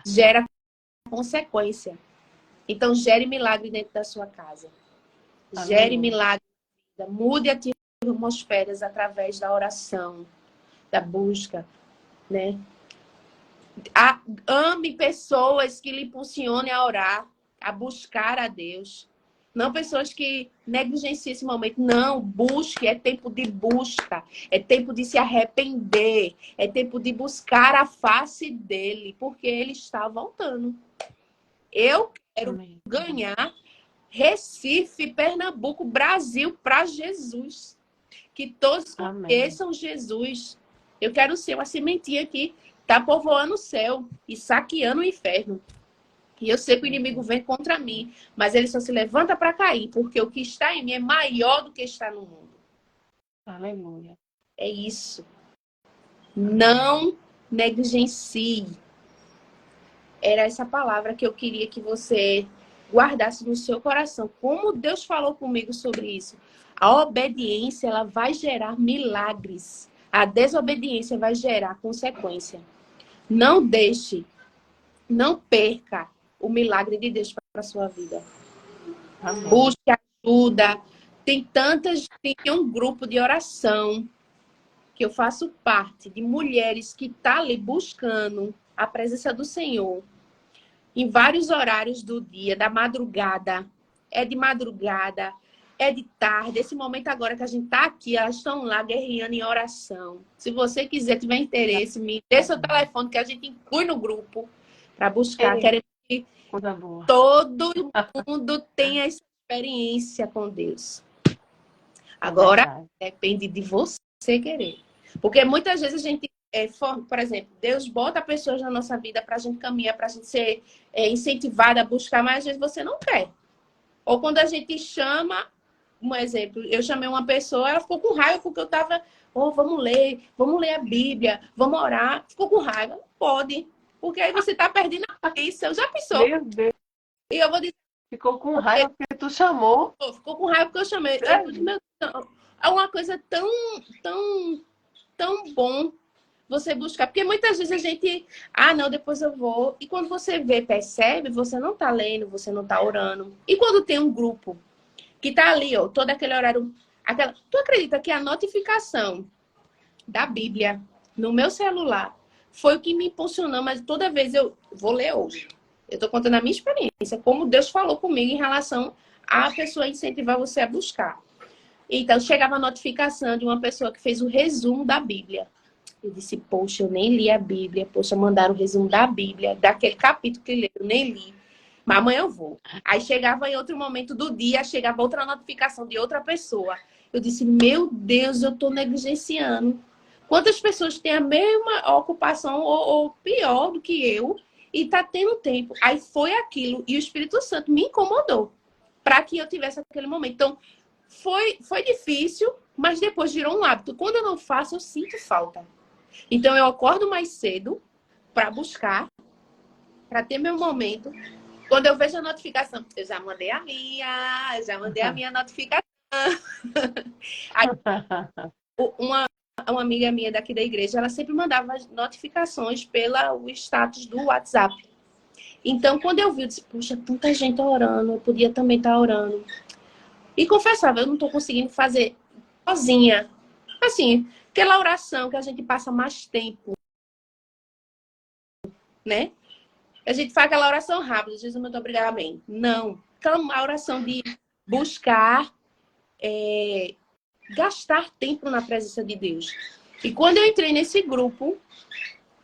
Gera consequência. Então, gere milagre dentro da sua casa. Gere milagre. Mude a atmosferas através da oração, da busca, né? Ame pessoas que lhe impulsionem a orar, a buscar a Deus. Não pessoas que negligenciem esse momento. Não, busque. É tempo de busca. É tempo de se arrepender. É tempo de buscar a face dele, porque ele está voltando. Eu quero ganhar Recife, Pernambuco, Brasil para Jesus. Que todos conheçam Jesus. Eu quero ser uma sementinha que está povoando o céu e saqueando o inferno. E eu sei que o inimigo vem contra mim, mas ele só se levanta para cair, porque o que está em mim é maior do que está no mundo. Aleluia. É isso. Não negligencie. Era essa palavra que eu queria que você guardasse no seu coração. Como Deus falou comigo sobre isso. A obediência, ela vai gerar milagres. A desobediência vai gerar consequência. Não deixe, não perca o milagre de Deus para a sua vida. Amém. Busque ajuda. Tem um grupo de oração que eu faço parte, de mulheres que estão ali buscando a presença do Senhor em vários horários do dia, da madrugada. É de madrugada, é de tarde. Esse momento agora que a gente está aqui, elas estão lá guerreando em oração. Se você quiser, tiver interesse, me dê seu telefone que a gente inclui no grupo para buscar. Queremos que todo mundo tenha essa experiência com Deus. Agora, depende de você querer. Porque muitas vezes a gente, por exemplo, Deus bota pessoas na nossa vida para a gente caminhar, para a gente ser incentivada a buscar, mas às vezes você não quer. Ou quando a gente chama, um exemplo, eu chamei uma pessoa, ela ficou com raiva porque eu estava, vamos ler a Bíblia, vamos orar. Ficou com raiva? Não pode. Porque aí você está perdendo a bênção. Já pensou? Meu Deus. E eu vou dizer, ficou com raiva porque tu chamou. Ficou com raiva porque eu chamei. É uma coisa tão bom você buscar. Porque muitas vezes a gente, não, depois eu vou. E quando você vê, percebe, você não tá lendo, você não tá orando. E quando tem um grupo que tá ali, todo aquele horário, tu acredita que a notificação da Bíblia no meu celular foi o que me impulsionou, mas toda vez eu vou ler hoje. Eu tô contando a minha experiência, como Deus falou comigo em relação a pessoa incentivar você a buscar. Então, chegava a notificação de uma pessoa que fez o resumo da Bíblia. Eu disse, poxa, eu nem li a Bíblia. Poxa, mandaram o resumo da Bíblia, daquele capítulo que eu nem li. Mas amanhã eu vou. Aí chegava em outro momento do dia, chegava outra notificação de outra pessoa. Eu disse, meu Deus, eu tô negligenciando. Quantas pessoas têm a mesma ocupação ou pior do que eu e tá tendo tempo? Aí foi aquilo e o Espírito Santo me incomodou para que eu tivesse aquele momento. Então, foi difícil, mas depois virou um hábito. Quando eu não faço, eu sinto falta. Então, eu acordo mais cedo para buscar, para ter meu momento. Quando eu vejo a notificação, eu já mandei a minha notificação. Aí, uma amiga minha daqui da igreja, ela sempre mandava notificações pelo status do WhatsApp. Então, quando eu vi, eu disse, poxa, tanta gente orando, eu podia também estar orando. E confessava, eu não estou conseguindo fazer sozinha. Assim, aquela oração que a gente passa mais tempo, né? A gente faz aquela oração rápida, Jesus, muito obrigado, amém. Não. Aquela oração de buscar, gastar tempo na presença de Deus. E quando eu entrei nesse grupo,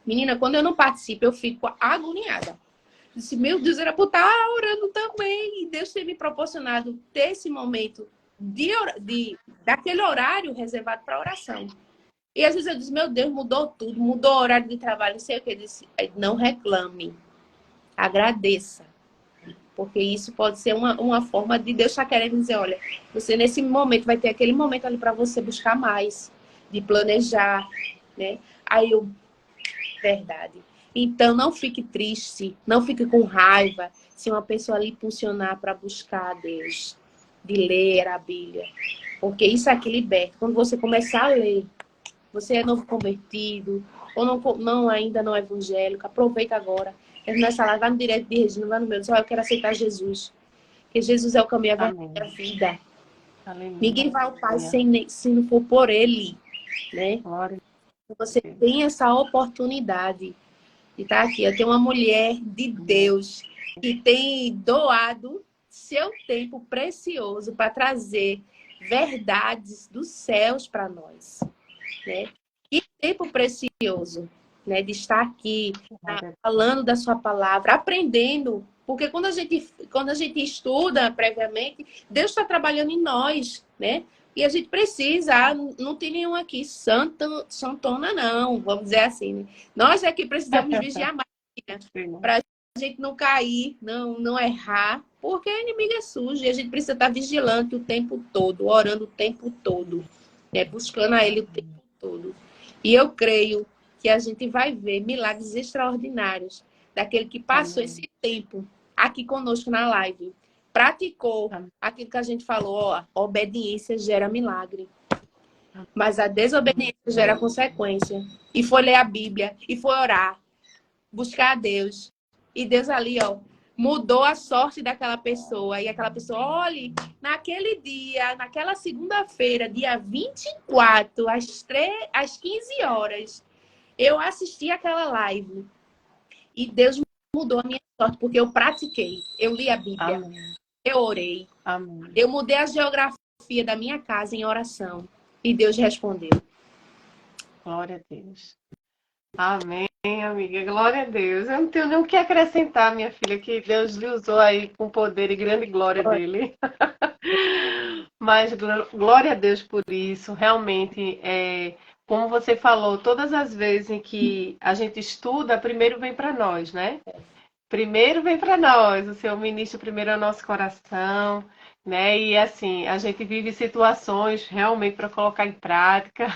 menina, quando eu não participo, eu fico agoniada. Eu disse, meu Deus, era para estar orando também. E Deus tem me proporcionado ter esse momento daquele horário reservado para oração. E às vezes eu disse, meu Deus, mudou tudo, mudou o horário de trabalho, não sei o que. Eu disse, não reclame, agradeça. Porque isso pode ser uma forma de Deus estar querendo dizer, olha, você nesse momento vai ter aquele momento ali para você buscar mais, de planejar, né? Aí eu, verdade. Então não fique triste, não fique com raiva se uma pessoa lhe impulsionar para buscar a Deus, de ler a Bíblia. Porque isso aqui liberta. Quando você começar a ler, você é novo convertido, ou ainda não é evangélico, aproveita agora. Nessa live, vai no direto de Regina, vai no meu, diz, eu quero aceitar Jesus. Porque Jesus é o caminho, a verdade e a vida. Aleluia. Ninguém vai ao Pai se não for por Ele, né? Glória. Você tem essa oportunidade de estar aqui. Eu tenho uma mulher de Deus que tem doado seu tempo precioso para trazer verdades dos céus para nós, né? Que tempo precioso, né? De estar aqui, falando da sua palavra, aprendendo. Porque quando a gente estuda previamente, Deus está trabalhando em nós, né? E a gente precisa, não tem nenhum aqui santona, não, vamos dizer assim. Né? Nós aqui precisamos vigiar mais, né? Para a gente não cair, não errar, porque o inimigo é sujo e a gente precisa estar vigilante o tempo todo, orando o tempo todo, né? Buscando a Ele o tempo todo. E eu creio que a gente vai ver milagres extraordinários daquele que passou esse tempo aqui conosco na live. Praticou aquilo que a gente falou, obediência gera milagre. Mas a desobediência gera consequência. E foi ler a Bíblia, e foi orar, buscar a Deus. E Deus ali, ó, mudou a sorte daquela pessoa. E aquela pessoa, olhe, naquele dia, naquela segunda-feira, dia 24, às 15 horas, eu assisti aquela live. E Deus mudou a minha sorte, porque eu pratiquei. Eu li a Bíblia, Amém. eu orei. Amém. Eu mudei a geografia da minha casa em oração. E Deus respondeu. Glória a Deus. Amém, amiga. Glória a Deus. Eu não tenho nem o que acrescentar, minha filha, que Deus lhe usou aí com poder e grande glória dele. Mas glória a Deus por isso. Realmente, como você falou, todas as vezes em que a gente estuda, primeiro vem para nós, né? Primeiro vem para nós. O Senhor ministra primeiro ao nosso coração, né? E assim, a gente vive situações realmente para colocar em prática.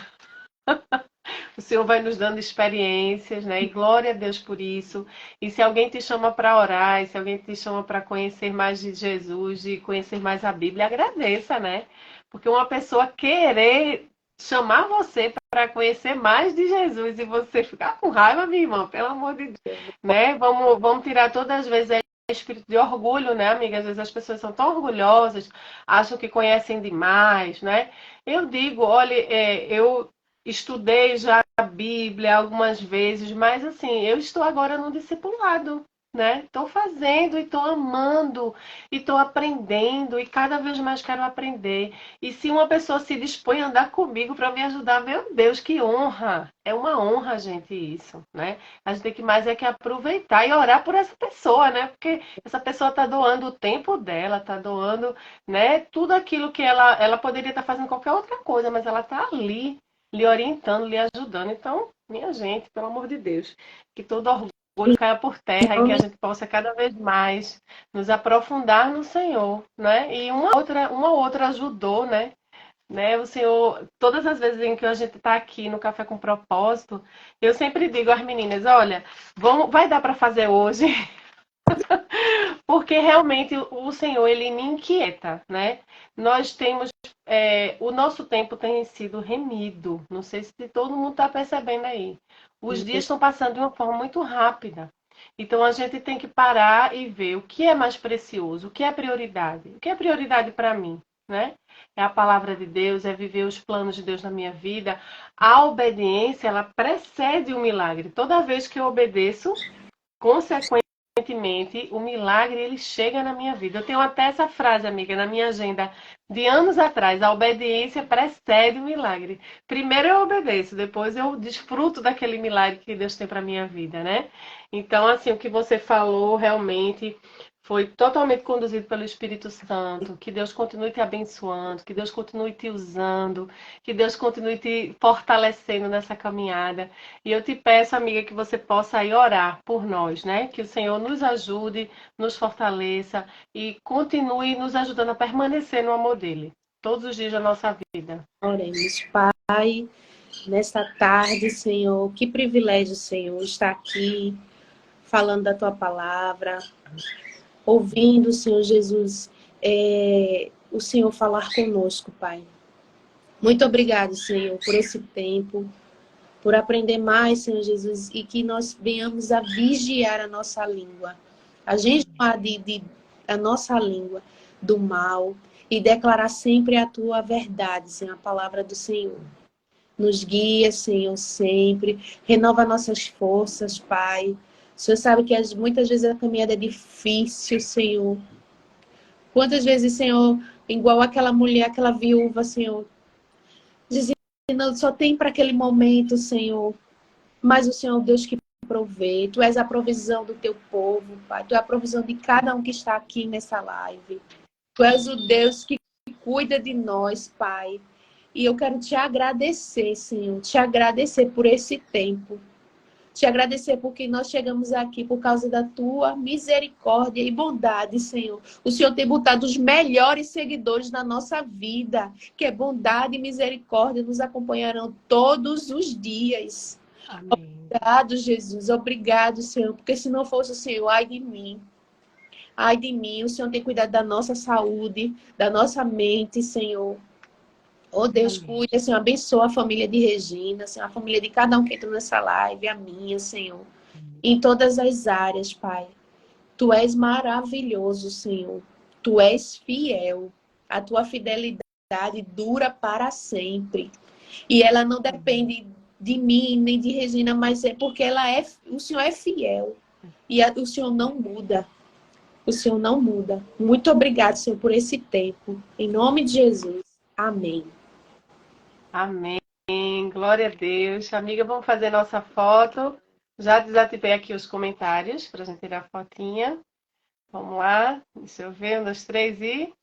O Senhor vai nos dando experiências, né? E glória a Deus por isso. E se alguém te chama para orar, e se alguém te chama para conhecer mais de Jesus, de conhecer mais a Bíblia, agradeça, né? Porque uma pessoa querer chamar você para conhecer mais de Jesus e você ficar com raiva, minha irmã, pelo amor de Deus, né? Vamos tirar todas as vezes espírito de orgulho, né, amiga? Às vezes as pessoas são tão orgulhosas, acham que conhecem demais, né? Eu digo, olha, eu estudei já a Bíblia algumas vezes, mas assim, eu estou agora no discipulado, né? Estou fazendo e estou amando e estou aprendendo e cada vez mais quero aprender. E se uma pessoa se dispõe a andar comigo para me ajudar, meu Deus, que honra! É uma honra, gente, isso, né? A gente tem que mais é que aproveitar e orar por essa pessoa, né? Porque essa pessoa está doando o tempo dela, está doando, né? Tudo aquilo que ela poderia estar fazendo qualquer outra coisa, mas ela está ali lhe orientando, lhe ajudando. Então, minha gente, pelo amor de Deus, que todo orgulho caia por terra e que a gente possa cada vez mais nos aprofundar no Senhor, né? E uma outra ajudou, né? O Senhor, todas as vezes em que a gente está aqui no Café com Propósito, eu sempre digo às meninas, olha, vai dar para fazer hoje, porque realmente o Senhor, ele me inquieta, né? Nós temos, o nosso tempo tem sido remido. Não sei se todo mundo está percebendo aí. Os dias estão passando de uma forma muito rápida. Então a gente tem que parar e ver o que é mais precioso, o que é prioridade. O que é prioridade para mim, né? É a palavra de Deus, é viver os planos de Deus na minha vida. A obediência, ela precede o milagre. Toda vez que eu obedeço, consequentemente, o milagre ele chega na minha vida. Eu tenho até essa frase, amiga, na minha agenda de anos atrás: a obediência precede o milagre. Primeiro eu obedeço, depois eu desfruto daquele milagre que Deus tem para minha vida, né? Então, assim, o que você falou realmente foi totalmente conduzido pelo Espírito Santo. Que Deus continue te abençoando, que Deus continue te usando, que Deus continue te fortalecendo nessa caminhada. E eu te peço, amiga, que você possa aí orar por nós, né? Que o Senhor nos ajude, nos fortaleça e continue nos ajudando a permanecer no amor dele, todos os dias da nossa vida. Oremos, Pai, nesta tarde, Senhor. Que privilégio, Senhor, estar aqui falando da Tua palavra, ouvindo, Senhor Jesus, o Senhor falar conosco, Pai. Muito obrigado, Senhor, por esse tempo, por aprender mais, Senhor Jesus, e que nós venhamos a vigiar a nossa língua, a jejuar a nossa língua do mal e declarar sempre a Tua verdade, Senhor, a palavra do Senhor. Nos guia, Senhor, sempre. Renova nossas forças, Pai. O Senhor sabe que muitas vezes a caminhada é difícil, Senhor. Quantas vezes, Senhor, igual aquela mulher, aquela viúva, Senhor, dizendo, só tem para aquele momento, Senhor. Mas o Senhor é o Deus que provê. Tu és a provisão do teu povo, Pai. Tu és a provisão de cada um que está aqui nessa live. Tu és o Deus que cuida de nós, Pai. E eu quero te agradecer, Senhor. Te agradecer por esse tempo. Te agradecer porque nós chegamos aqui por causa da tua misericórdia e bondade, Senhor. O Senhor tem botado os melhores seguidores na nossa vida, que é bondade e misericórdia, nos acompanharão todos os dias. Amém. Obrigado, Jesus. Obrigado, Senhor. Porque se não fosse o Senhor, ai de mim. Ai de mim. O Senhor tem cuidado da nossa saúde, da nossa mente, Senhor. Oh, Deus, Amém. cuide, Senhor, abençoa a família de Regina, Senhor, a família de cada um que entrou nessa live, a minha, Senhor, em todas as áreas, Pai. Tu és maravilhoso, Senhor. Tu és fiel. A tua fidelidade dura para sempre. E ela não depende de mim, nem de Regina, mas é porque o Senhor é fiel. E o Senhor não muda. O Senhor não muda. Muito obrigado, Senhor, por esse tempo. Em nome de Jesus. Amém. Amém. Glória a Deus. Amiga, vamos fazer nossa foto. Já desativei aqui os comentários para a gente tirar a fotinha. Vamos lá. Deixa eu ver. Um, dois, três e.